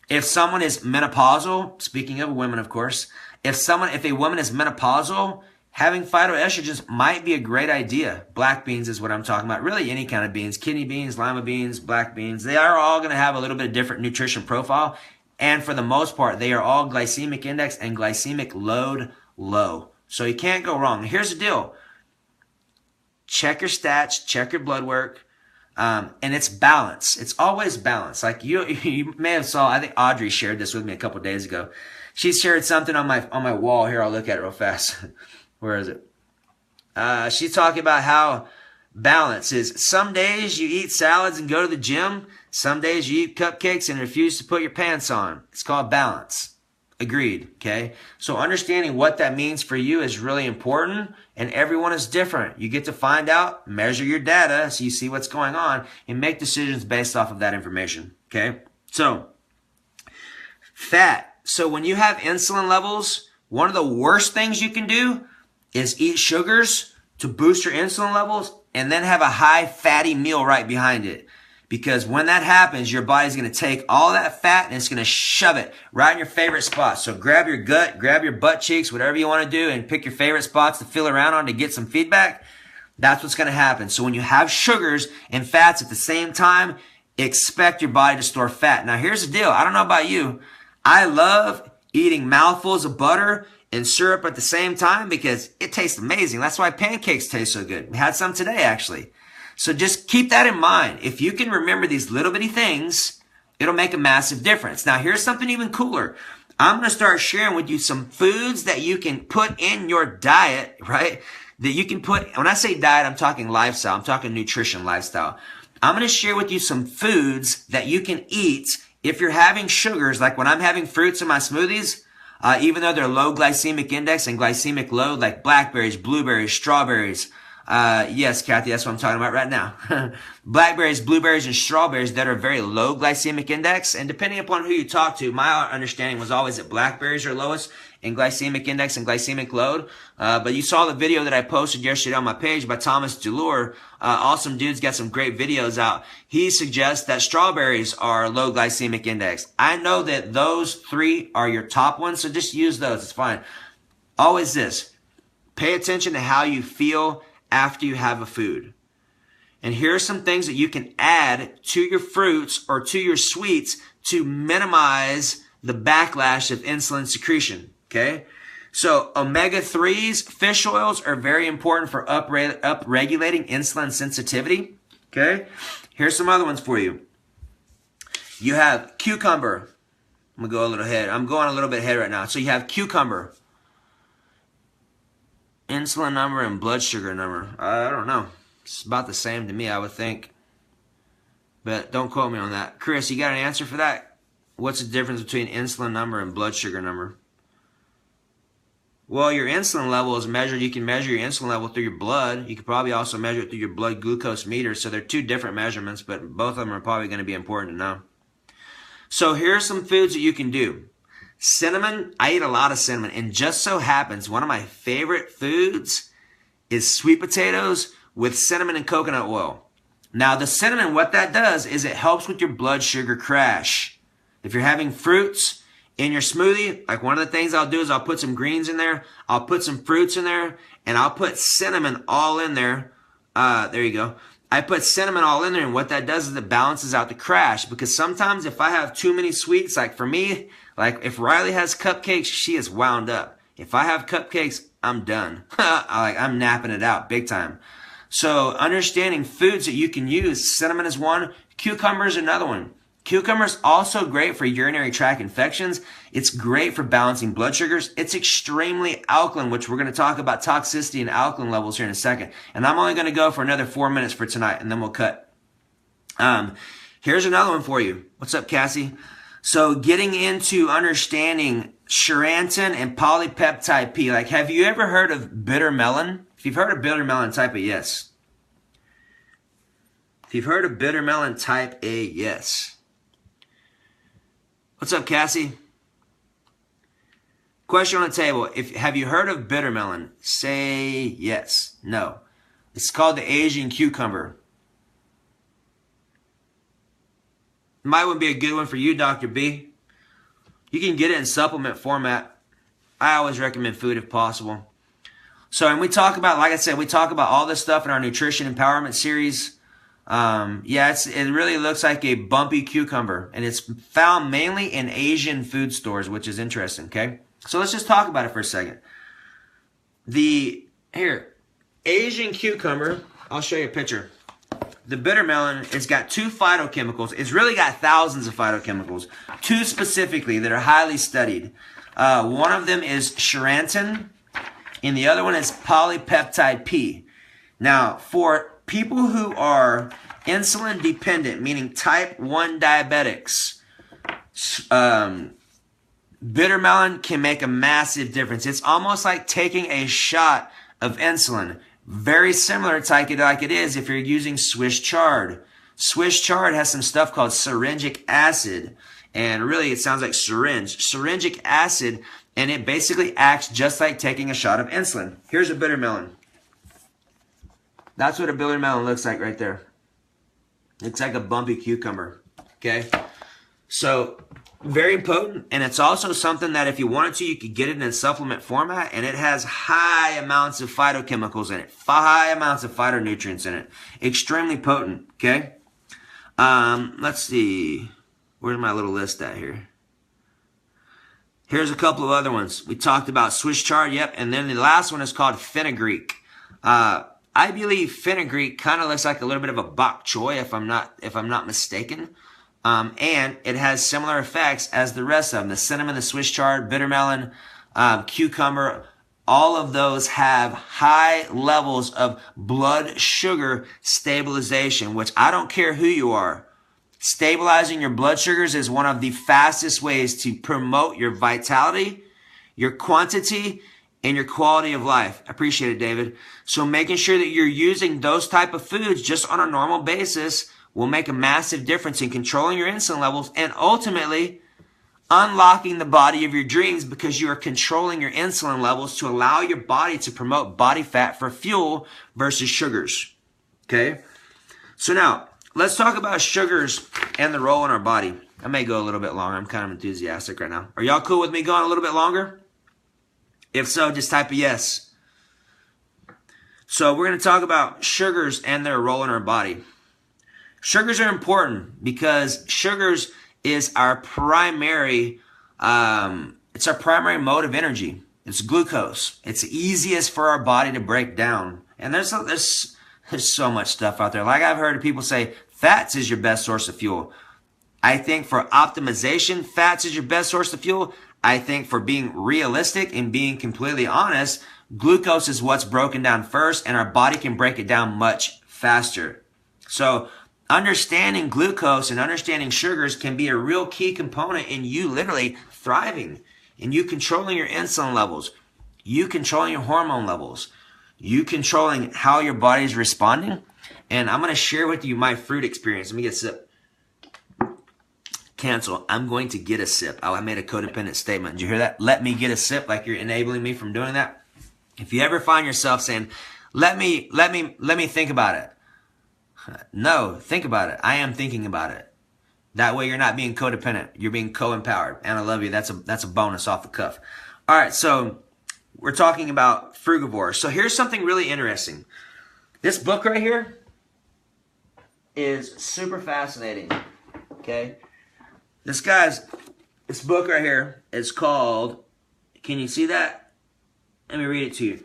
if someone is menopausal, speaking of women, of course, if a woman is menopausal, having phytoestrogens might be a great idea. Black beans is what I'm talking about. Really any kind of beans. Kidney beans, lima beans, black beans. They are all going to have a little bit of different nutrition profile. And for the most part, they are all glycemic index and glycemic load low. So you can't go wrong. Here's the deal. Check your stats. Check your blood work. And it's balance. It's always balance. Like you may have saw, I think Audrey shared this with me a couple of days ago. She shared something on my wall. Here, I'll look at it real fast. Where is it? She's talking about how balance is some days you eat salads and go to the gym. Some days you eat cupcakes and refuse to put your pants on. It's called balance. Agreed. Okay. So understanding what that means for you is really important, and everyone is different. You get to find out, measure your data so you see what's going on and make decisions based off of that information. Okay. So fat. So when you have insulin levels, one of the worst things you can do is eat sugars to boost your insulin levels and then have a high fatty meal right behind it. Because when that happens, your body's going to take all that fat and it's going to shove it right in your favorite spot. So grab your gut, grab your butt cheeks, whatever you want to do, and pick your favorite spots to feel around on to get some feedback. That's what's going to happen. So when you have sugars and fats at the same time, expect your body to store fat. Now here's the deal. I don't know about you. I love eating mouthfuls of butter and syrup at the same time because it tastes amazing. That's why pancakes taste so good. We had some today, actually. So just keep that in mind. If you can remember these little bitty things, it'll make a massive difference. Now, here's something even cooler. I'm going to start sharing with you some foods that you can put in your diet, right? That you can put, when I say diet, I'm talking lifestyle. I'm talking nutrition lifestyle. I'm going to share with you some foods that you can eat if you're having sugars, like when I'm having fruits in my smoothies. Even though they're low glycemic index and glycemic load, like blackberries, blueberries, strawberries. Yes, Kathy, that's what I'm talking about right now. Blackberries, blueberries, and strawberries that are very low glycemic index. And depending upon who you talk to, my understanding was always that blackberries are lowest in glycemic index and glycemic load. But you saw the video that I posted yesterday on my page by Thomas DeLure. Awesome dude's got some great videos out. He suggests that strawberries are low glycemic index. I know that those 3 are your top ones, so just use those. It's fine. Always this. Pay attention to how you feel after you have a food. And here are some things that you can add to your fruits or to your sweets to minimize the backlash of insulin secretion. Okay? So omega-3s, fish oils are very important for upregulating insulin sensitivity. Okay? Here's some other ones for you. You have cucumber. I'm going to go a little ahead. I'm going a little bit ahead right now. So you have cucumber. Insulin number and blood sugar number. I don't know. It's about the same to me, I would think. But don't quote me on that. Chris, you got an answer for that? What's the difference between insulin number and blood sugar number? Well, your insulin level is measured. You can measure your insulin level through your blood. You could probably also measure it through your blood glucose meter. So they're two different measurements, but both of them are probably going to be important to know. So here are some foods that you can do. Cinnamon, I eat a lot of cinnamon. And just so happens, one of my favorite foods is sweet potatoes with cinnamon and coconut oil. Now, the cinnamon, what that does is it helps with your blood sugar crash. If you're having fruits in your smoothie, like one of the things I'll do is I'll put some greens in there, I'll put some fruits in there, and I'll put cinnamon all in there. There you go. I put cinnamon all in there, and what that does is it balances out the crash. Because sometimes if I have too many sweets, like for me, like if Riley has cupcakes, she is wound up. If I have cupcakes, I'm done. I'm napping it out big time. So understanding foods that you can use, cinnamon is one, cucumber is another one. Cucumber is also great for urinary tract infections. It's great for balancing blood sugars. It's extremely alkaline, which we're going to talk about toxicity and alkaline levels here in a second. And I'm only going to go for another 4 minutes for tonight, and then we'll cut. Here's another one for you. What's up, Cassie? So getting into understanding Charantin and polypeptide P. Like, have you ever heard of bitter melon? If you've heard of bitter melon, type a yes. If you've heard of bitter melon, type a yes. What's up, Cassie? Question on the table. Have you heard of bitter melon? Say yes. No. It's called the Asian cucumber. Might would be a good one for you, Dr. B. You can get it in supplement format. I always recommend food if possible. So, and we talk about, like I said, we talk about all this stuff in our nutrition empowerment series. It really looks like a bumpy cucumber, and it's found mainly in Asian food stores, which is interesting. Okay, so let's just talk about it for a second. Asian cucumber. I'll show you a picture. The bitter melon, it's got two phytochemicals. It's really got thousands of phytochemicals. Two specifically that are highly studied. One of them is Charantin, and the other one is polypeptide P. Now, for people who are insulin dependent, meaning type 1 diabetics, bitter melon can make a massive difference. It's almost like taking a shot of insulin. Very similar to like it is if you're using Swiss chard. Swiss chard has some stuff called syringic acid. And really, it sounds like syringe. Syringic acid, and it basically acts just like taking a shot of insulin. Here's a bitter melon. That's what a bitter melon looks like right there. Looks like a bumpy cucumber. Okay? So, very potent. And it's also something that if you wanted to, you could get it in a supplement format. And it has high amounts of phytochemicals in it. High amounts of phytonutrients in it. Extremely potent. Okay? Let's see. Where's my little list at here? Here's a couple of other ones. We talked about Swiss chard. Yep. And then the last one is called fenugreek. I believe fenugreek kind of looks like a little bit of a bok choy, if I'm not mistaken. And it has similar effects as the rest of them. The cinnamon, the Swiss chard, bitter melon, cucumber, all of those have high levels of blood sugar stabilization, which I don't care who you are. Stabilizing your blood sugars is one of the fastest ways to promote your vitality, your quantity, and your quality of life. I appreciate it, David. So making sure that you're using those type of foods just on a normal basis will make a massive difference in controlling your insulin levels and ultimately unlocking the body of your dreams because you are controlling your insulin levels to allow your body to promote body fat for fuel versus sugars. Okay? So now, let's talk about sugars and the role in our body. I may go a little bit longer. I'm kind of enthusiastic right now. Are y'all cool with me going a little bit longer? If so, just type a yes. So we're going to talk about sugars and their role in our body. Sugars are important because sugars is our primary, it's our primary mode of energy. It's glucose. It's easiest for our body to break down. And there's so much stuff out there. Like I've heard people say, fats is your best source of fuel. I think for optimization, fats is your best source of fuel. I think for being realistic and being completely honest, glucose is what's broken down first and our body can break it down much faster. So understanding glucose and understanding sugars can be a real key component in you literally thriving, and you controlling your insulin levels, you controlling your hormone levels, you controlling how your body is responding. And I'm going to share with you my fruit experience. Let me get a sip. Cancel. I'm going to get a sip. Oh, I made a codependent statement. Did you hear that? Let me get a sip, like you're enabling me from doing that. If you ever find yourself saying, let me think about it. No, think about it. I am thinking about it. That way you're not being codependent. You're being co-empowered. And I love you. That's a bonus off the cuff. All right, so we're talking about frugivores. So here's something really interesting. This book right here is super fascinating. Okay? This book right here is called, can you see that? Let me read it to you.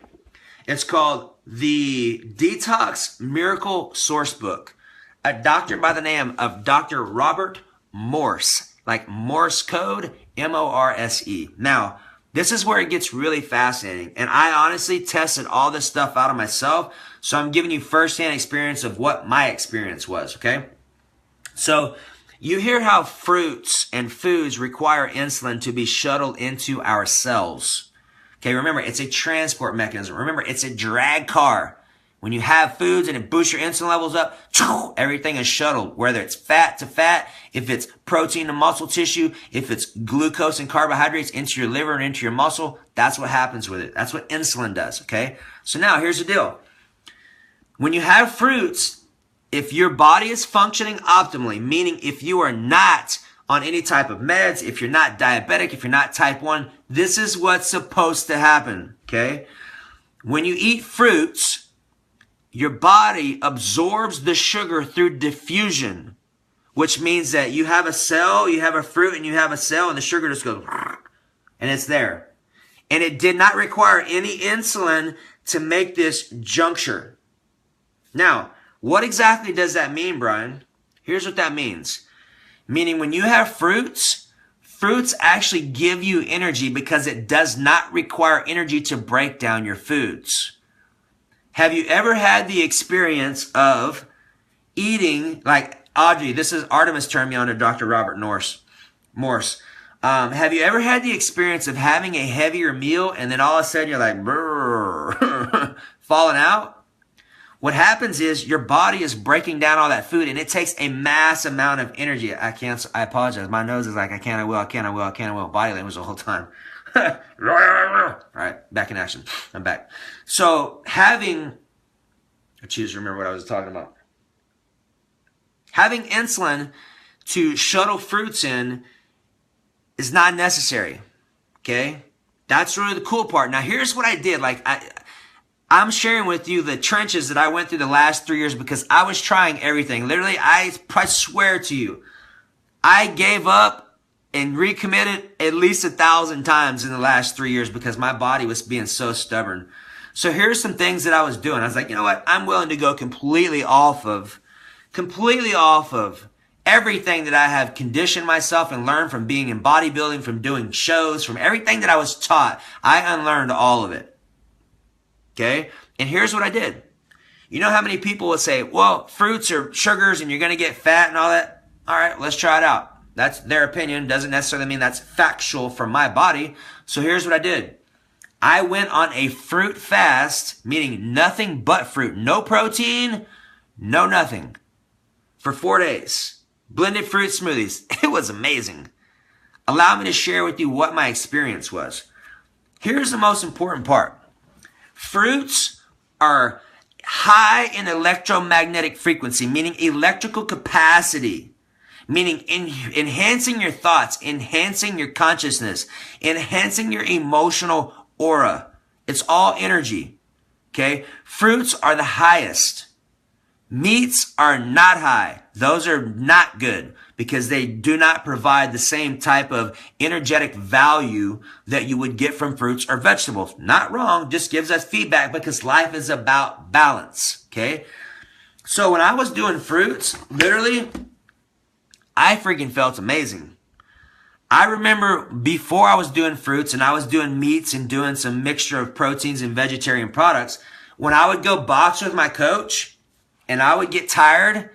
It's called The Detox Miracle Source Book. A doctor by the name of Dr. Robert Morse, like Morse code, M-O-R-S-E. Now, this is where it gets really fascinating. And I honestly tested all this stuff out of myself. So I'm giving you firsthand experience of what my experience was, okay? So you hear how fruits and foods require insulin to be shuttled into our cells. Okay, remember, it's a transport mechanism. Remember, it's a drag car. When you have foods and it boosts your insulin levels up, everything is shuttled, whether it's fat to fat, if it's protein to muscle tissue, if it's glucose and carbohydrates into your liver and into your muscle. That's what happens with it. That's what insulin does, okay? So now, here's the deal. When you have fruits, if your body is functioning optimally, meaning if you are not on any type of meds, if you're not diabetic, if you're not type 1, this is what's supposed to happen, okay? When you eat fruits, your body absorbs the sugar through diffusion, which means that you have a cell, you have a fruit, and you have a cell, and the sugar just goes, and it's there. And it did not require any insulin to make this juncture. Now, what exactly does that mean, Brian? Here's what that means. Meaning when you have fruits actually give you energy because it does not require energy to break down your foods. Have you ever had the experience of eating, like Audrey, this is Artemis turned me on to Dr. Robert Morse. Have you ever had the experience of having a heavier meal and then all of a sudden you're like, brrr, falling out? What happens is your body is breaking down all that food and it takes a mass amount of energy. I apologize. My nose is like, I can't, I will. Body language the whole time. All right, back in action. I'm back. So I choose to remember what I was talking about. Having insulin to shuttle fruits in is not necessary. Okay? That's really the cool part. Now, here's what I did. I'm sharing with you the trenches that I went through the last 3 years because I was trying everything. Literally, I swear to you, I gave up and recommitted at least 1,000 times in the last 3 years because my body was being so stubborn. So here's some things that I was doing. I was like, you know what? I'm willing to go completely off of everything that I have conditioned myself and learned from being in bodybuilding, from doing shows, from everything that I was taught. I unlearned all of it. Okay? And here's what I did. You know how many people will say, well, fruits are sugars and you're going to get fat and all that? All right, let's try it out. That's their opinion. Doesn't necessarily mean that's factual for my body. So here's what I did. I went on a fruit fast, meaning nothing but fruit. No protein, no nothing. For 4 days. Blended fruit smoothies. It was amazing. Allow me to share with you what my experience was. Here's the most important part. Fruits are high in electromagnetic frequency, meaning electrical capacity. Meaning enhancing your thoughts, enhancing your consciousness, enhancing your emotional aura. It's all energy. Okay? Fruits are the highest. Meats are not high. Those are not good because they do not provide the same type of energetic value that you would get from fruits or vegetables. Not wrong, just gives us feedback because life is about balance. Okay? So when I was doing fruits, literally, I freaking felt amazing. I remember before I was doing fruits and I was doing meats and doing some mixture of proteins and vegetarian products, when I would go box with my coach and I would get tired,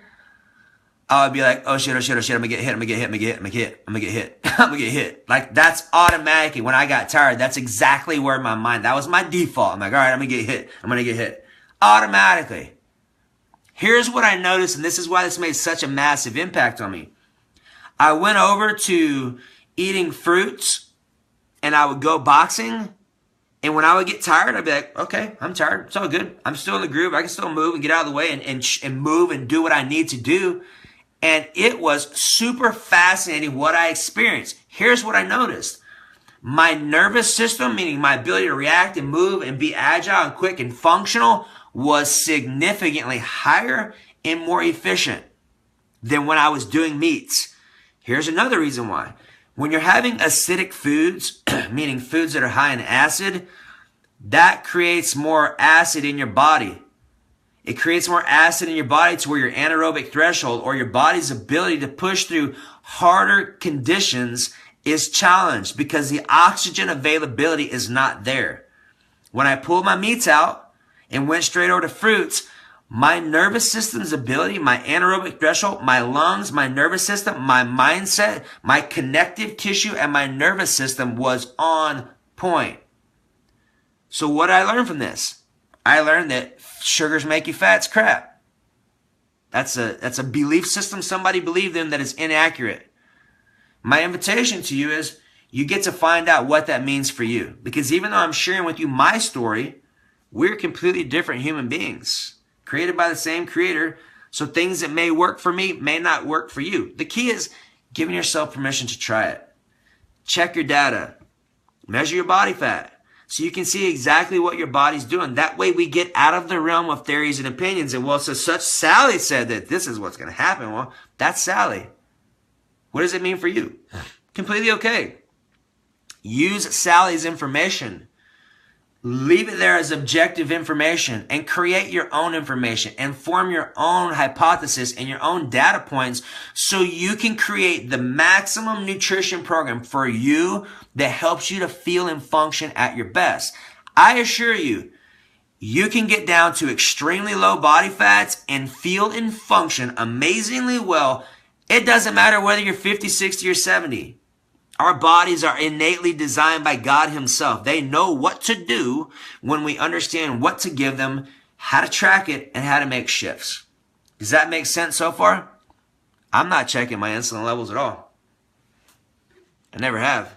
I would be like, oh shit, oh shit, oh shit, I'm gonna get hit, I'm gonna get hit, I'm gonna get hit, I'm gonna get hit, I'm gonna get hit, I'm gonna get hit. Like that's automatically when I got tired, that's exactly where my mind, that was my default. I'm like, all right, I'm gonna get hit, I'm gonna get hit. Automatically. Here's what I noticed, and this is why this made such a massive impact on me. I went over to eating fruits and I would go boxing. And when I would get tired, I'd be like, okay, I'm tired. It's all good. I'm still in the groove. I can still move and get out of the way and move and do what I need to do. And it was super fascinating what I experienced. Here's what I noticed. My nervous system, meaning my ability to react and move and be agile and quick and functional, was significantly higher and more efficient than when I was doing meets. Here's another reason why. When you're having acidic foods, meaning foods that are high in acid, that creates more acid in your body. It creates more acid in your body to where your anaerobic threshold or your body's ability to push through harder conditions is challenged because the oxygen availability is not there. When I pulled my meats out and went straight over to fruits, my nervous system's ability, my anaerobic threshold, my lungs, my nervous system, my mindset, my connective tissue, and my nervous system was on point. So what did I learn from this? I learned that sugars make you fat. It's crap. That's a belief system somebody believed in that is inaccurate. My invitation to you is you get to find out what that means for you. Because even though I'm sharing with you my story, we're completely different human beings. Created by the same creator. So things that may work for me may not work for you. The key is giving yourself permission to try it. Check your data. Measure your body fat. So you can see exactly what your body's doing. That way we get out of the realm of theories and opinions. And well, so such Sally said that this is what's going to happen. Well, that's Sally. What does it mean for you? Completely okay. Use Sally's information. Leave it there as objective information and create your own information and form your own hypothesis and your own data points so you can create the maximum nutrition program for you that helps you to feel and function at your best. I assure you, you can get down to extremely low body fats and feel and function amazingly well. It doesn't matter whether you're 50, 60, or 70. Our bodies are innately designed by God himself. They know what to do when we understand what to give them, how to track it, and how to make shifts. Does that make sense so far? I'm not checking my insulin levels at all. I never have.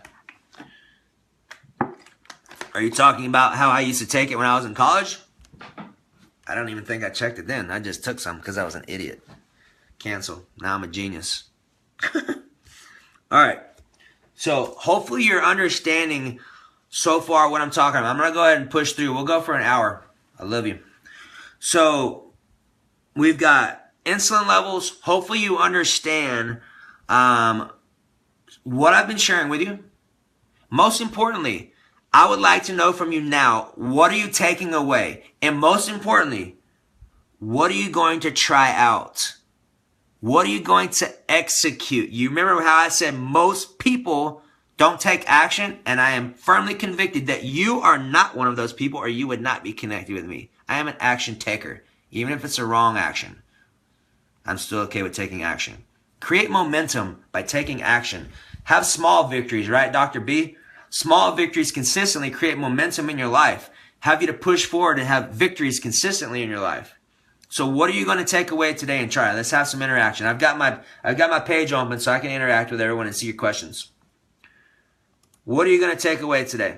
Are you talking about how I used to take it when I was in college? I don't even think I checked it then. I just took some because I was an idiot. Cancel. Now I'm a genius. All right. So hopefully you're understanding so far what I'm talking about. I'm going to go ahead and push through. We'll go for an hour. I love you. So we've got insulin levels. Hopefully you understand what I've been sharing with you. Most importantly, I would like to know from you now, what are you taking away? And most importantly, what are you going to try out? What are you going to execute? You remember how I said most people don't take action? And I am firmly convicted that you are not one of those people or you would not be connected with me. I am an action taker. Even if it's a wrong action, I'm still okay with taking action. Create momentum by taking action. Have small victories, right, Dr. B? Small victories consistently create momentum in your life. Have you to push forward and have victories consistently in your life. So what are you going to take away today and try? Let's have some interaction. I've got my page open so I can interact with everyone and see your questions. What are you going to take away today?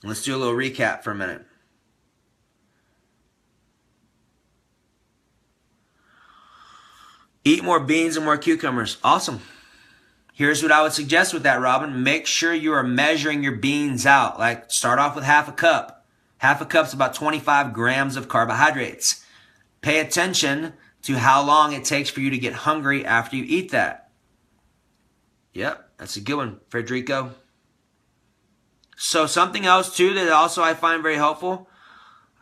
Let's do a little recap for a minute. Eat more beans and more cucumbers. Awesome. Here's what I would suggest with that, Robin. Make sure you are measuring your beans out. Like start off with half a cup. Half a cup's about 25 grams of carbohydrates. Pay attention to how long it takes for you to get hungry after you eat that. Yep, that's a good one, Federico. So something else too that also I find very helpful.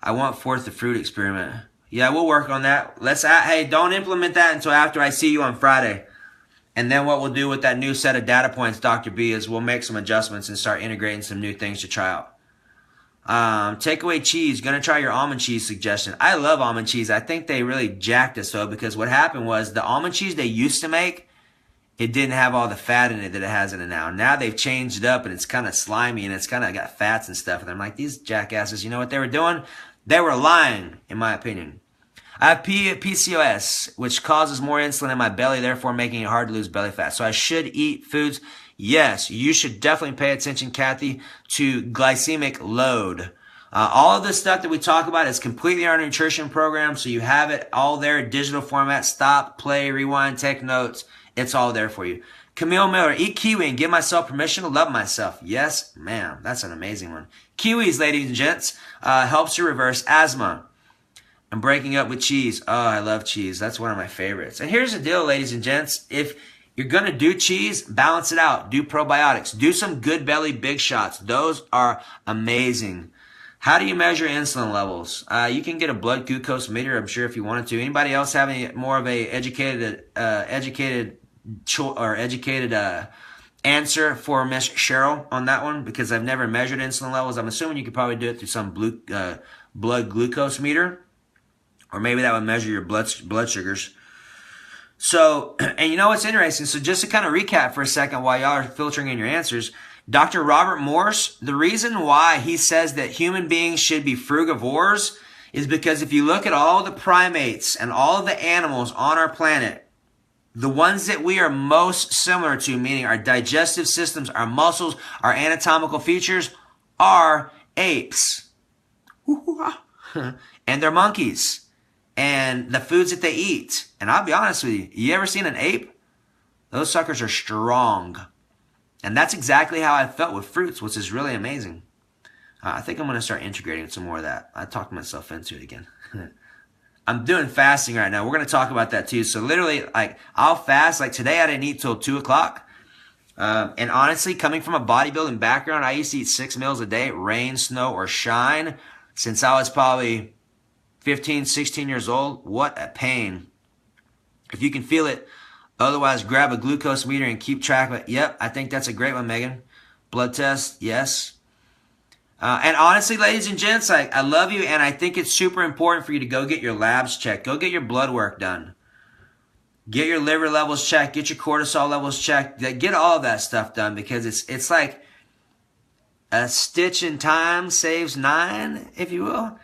I want forth the fruit experiment. Yeah, we'll work on that. Hey, don't implement that until after I see you on Friday. And then what we'll do with that new set of data points, Dr. B, is we'll make some adjustments and start integrating some new things to try out. Take away cheese. Gonna try your almond cheese suggestion. I love almond cheese. I think they really jacked us though, because what happened was the almond cheese they used to make, it didn't have all the fat in it that it has in it now. Now they've changed it up and it's kind of slimy and it's kind of got fats and stuff. And I'm like, these jackasses, you know what they were doing? They were lying, in my opinion. I have PCOS, which causes more insulin in my belly, therefore making it hard to lose belly fat. So I should eat foods. Yes, you should definitely pay attention, Kathy, to glycemic load. All of this stuff that we talk about is completely our nutrition program, so you have it all there, digital format. Stop, play, rewind, take notes. It's all there for you. Camille Miller, eat kiwi and give myself permission to love myself. Yes, ma'am. That's an amazing one. Kiwis, ladies and gents, helps you reverse asthma. And breaking up with cheese. Oh, I love cheese. That's one of my favorites. And here's the deal, ladies and gents. If you're going to do cheese, balance it out. Do probiotics. Do some Good Belly Big Shots. Those are amazing. How do you measure insulin levels? You can get a blood glucose meter, I'm sure, if you wanted to. Anybody else have any more of a educated answer for Miss Cheryl on that one? Because I've never measured insulin levels. I'm assuming you could probably do it through some blood glucose meter. Or maybe that would measure your blood sugars. So, and you know what's interesting? So just to kind of recap for a second while y'all are filtering in your answers, Dr. Robert Morse, the reason why he says that human beings should be frugivores is because if you look at all the primates and all of the animals on our planet, the ones that we are most similar to, meaning our digestive systems, our muscles, our anatomical features, are apes. And they're monkeys. And the foods that they eat. And I'll be honest with you, you ever seen an ape? Those suckers are strong. And that's exactly how I felt with fruits, which is really amazing. I think I'm going to start integrating some more of that. I talked myself into it again. I'm doing fasting right now. We're going to talk about that too. So literally, like, I'll fast. Like today, I didn't eat till 2 o'clock. And honestly, coming from a bodybuilding background, I used to eat 6 meals a day, rain, snow, or shine, since I was probably 15, 16 years old. What a pain. If you can feel it, otherwise grab a glucose meter and keep track of it. Yep, I think that's a great one, Megan. Blood test, yes. And honestly, ladies and gents, I love you, and I think it's super important for you to go get your labs checked. Go get your blood work done. Get your liver levels checked. Get your cortisol levels checked. Get all of that stuff done, because it's like a stitch in time saves 9, if you will.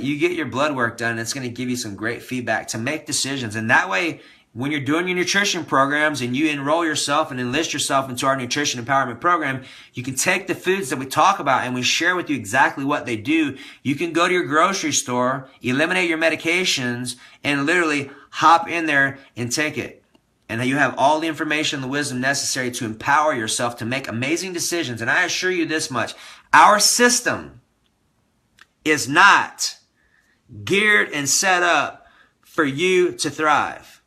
You get your blood work done, and it's going to give you some great feedback to make decisions. And that way, when you're doing your nutrition programs and you enroll yourself and enlist yourself into our nutrition empowerment program, you can take the foods that we talk about and we share with you exactly what they do. You can go to your grocery store, eliminate your medications, and literally hop in there and take it. And you have all the information and the wisdom necessary to empower yourself to make amazing decisions. And I assure you this much, our system is not geared and set up for you to thrive.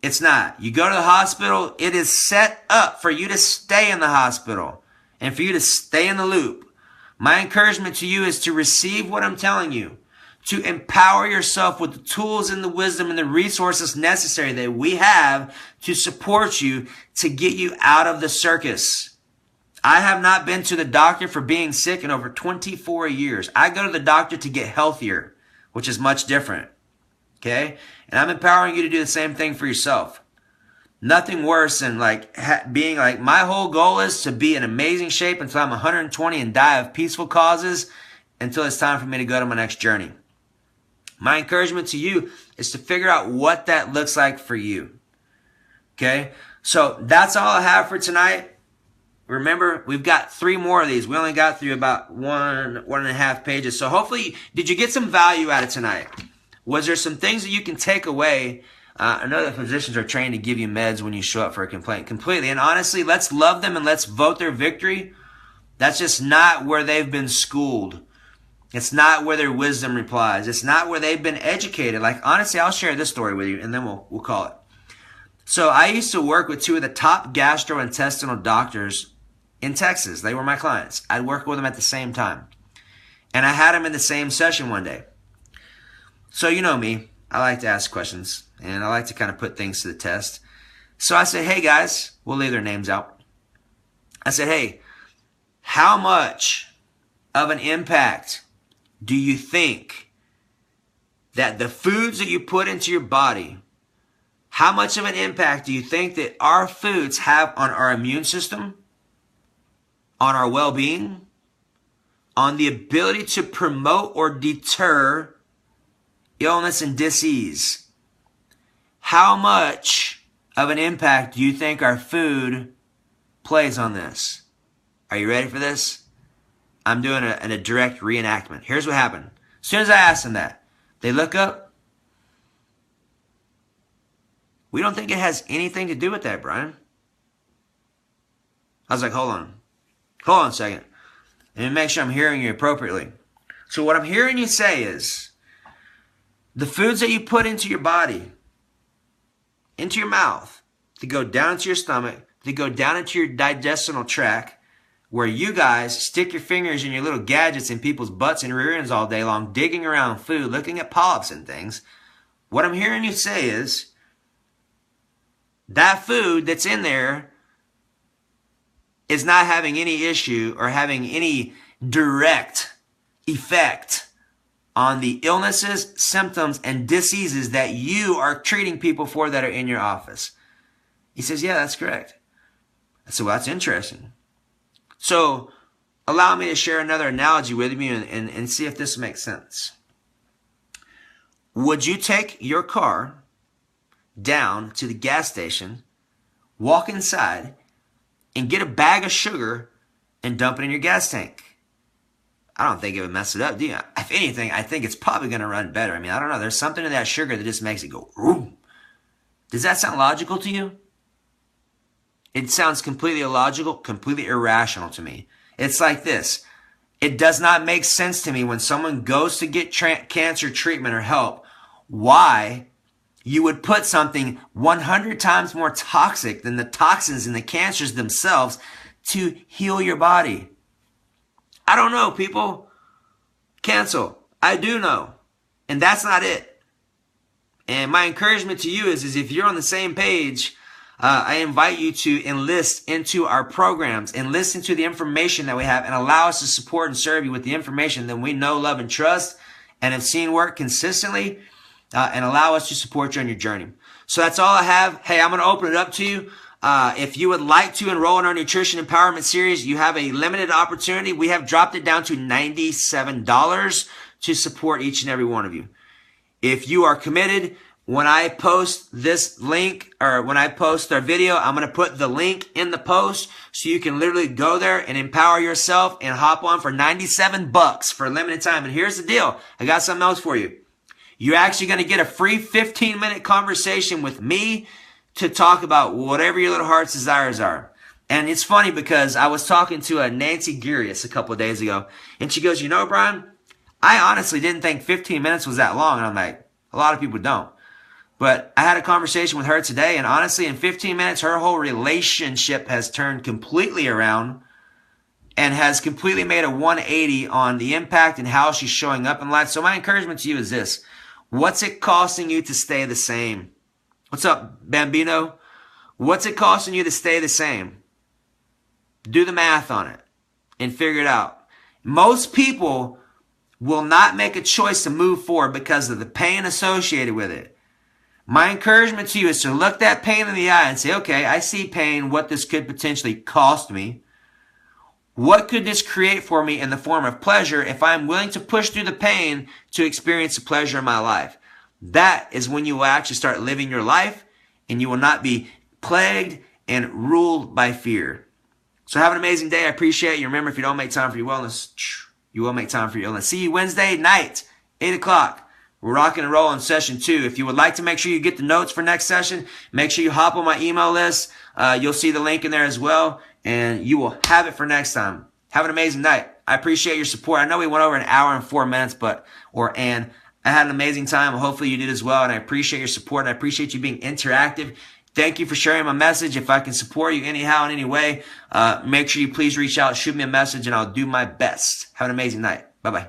It's not. You go to the hospital, it is set up for you to stay in the hospital and for you to stay in the loop. My encouragement to you is to receive what I'm telling you, to empower yourself with the tools and the wisdom and the resources necessary that we have to support you, to get you out of the circus. I have not been to the doctor for being sick in over 24 years. I go to the doctor to get healthier, which is much different. Okay? And I'm empowering you to do the same thing for yourself. Nothing worse than being like, my whole goal is to be in amazing shape until I'm 120 and die of peaceful causes until it's time for me to go to my next journey. My encouragement to you is to figure out what that looks like for you. Okay? So that's all I have for tonight. Remember, we've got 3 more of these. We only got through about 1.5 pages. So hopefully, did you get some value out of tonight? Was there some things that you can take away? I know that physicians are trained to give you meds when you show up for a complaint completely. And honestly, let's love them and let's vote their victory. That's just not where they've been schooled. It's not where their wisdom replies. It's not where they've been educated. Like, honestly, I'll share this story with you and then we'll call it. So I used to work with 2 of the top gastrointestinal doctors in Texas. They were my clients. I'd work with them at the same time. And I had them in the same session one day. So you know me, I like to ask questions, and I like to kind of put things to the test. So I said, hey guys, we'll leave their names out. I said, hey, how much of an impact do you think that the foods that you put into your body, how much of an impact do you think that our foods have on our immune system, on our well-being, on the ability to promote or deter illness and disease? How much of an impact do you think our food plays on this? Are you ready for this? I'm doing a direct reenactment. Here's what happened. As soon as I asked them that, they look up. We don't think it has anything to do with that, Brian. I was like, hold on a second. Let me make sure I'm hearing you appropriately. So what I'm hearing you say is, the foods that you put into your body, into your mouth, to go down into your stomach, to go down into your digestional tract, where you guys stick your fingers in your little gadgets in people's butts and rear ends all day long, digging around food, looking at polyps and things. What I'm hearing you say is, that food that's in there is not having any issue or having any direct effect on the illnesses, symptoms, and diseases that you are treating people for that are in your office. He says, yeah, that's correct. I said, well, that's interesting. So allow me to share another analogy with you and see if this makes sense. Would you take your car down to the gas station, walk inside, and get a bag of sugar and dump it in your gas tank? I don't think it would mess it up, do you? If anything, I think it's probably going to run better. I mean, I don't know. There's something in that sugar that just makes it go, vroom. Does that sound logical to you? It sounds completely illogical, completely irrational to me. It's like this. It does not make sense to me when someone goes to get cancer treatment or help, why you would put something 100 times more toxic than the toxins and the cancers themselves to heal your body. I don't know, people. Cancel. I do know. And that's not it. And my encouragement to you is if you're on the same page, I invite you to enlist into our programs and listen to the information that we have and allow us to support and serve you with the information that we know, love, and trust and have seen work consistently, and allow us to support you on your journey. So that's all I have. Hey, I'm going to open it up to you. If you would like to enroll in our Nutrition Empowerment Series, you have a limited opportunity. We have dropped it down to $97 to support each and every one of you. If you are committed, when I post this link or when I post our video, I'm going to put the link in the post so you can literally go there and empower yourself and hop on for $97 for a limited time. And here's the deal. I got something else for you. You're actually going to get a free 15-minute conversation with me to talk about whatever your little heart's desires are. And it's funny because I was talking to a Nancy Gurius a couple of days ago, and she goes, you know, Brian, I honestly didn't think 15 minutes was that long. And I'm like, a lot of people don't. But I had a conversation with her today, and honestly, in 15 minutes, her whole relationship has turned completely around and has completely made a 180 on the impact and how she's showing up in life. So my encouragement to you is this. What's it costing you to stay the same? What's up, Bambino? What's it costing you to stay the same? Do the math on it and figure it out. Most people will not make a choice to move forward because of the pain associated with it. My encouragement to you is to look that pain in the eye and say, okay, I see pain, what this could potentially cost me. What could this create for me in the form of pleasure if I'm willing to push through the pain to experience the pleasure in my life? That is when you will actually start living your life and you will not be plagued and ruled by fear. So have an amazing day. I appreciate you. Remember, if you don't make time for your wellness, you will make time for your illness. See you Wednesday night, 8 o'clock. We're rocking and rolling session 2. If you would like to make sure you get the notes for next session, make sure you hop on my email list. You'll see the link in there as well, and you will have it for next time. Have an amazing night. I appreciate your support. I know we went over an hour and 4 minutes, and I had an amazing time. Hopefully you did as well, and I appreciate your support, and I appreciate you being interactive. Thank you for sharing my message. If I can support you anyhow in any way, make sure you please reach out, shoot me a message, and I'll do my best. Have an amazing night. Bye-bye.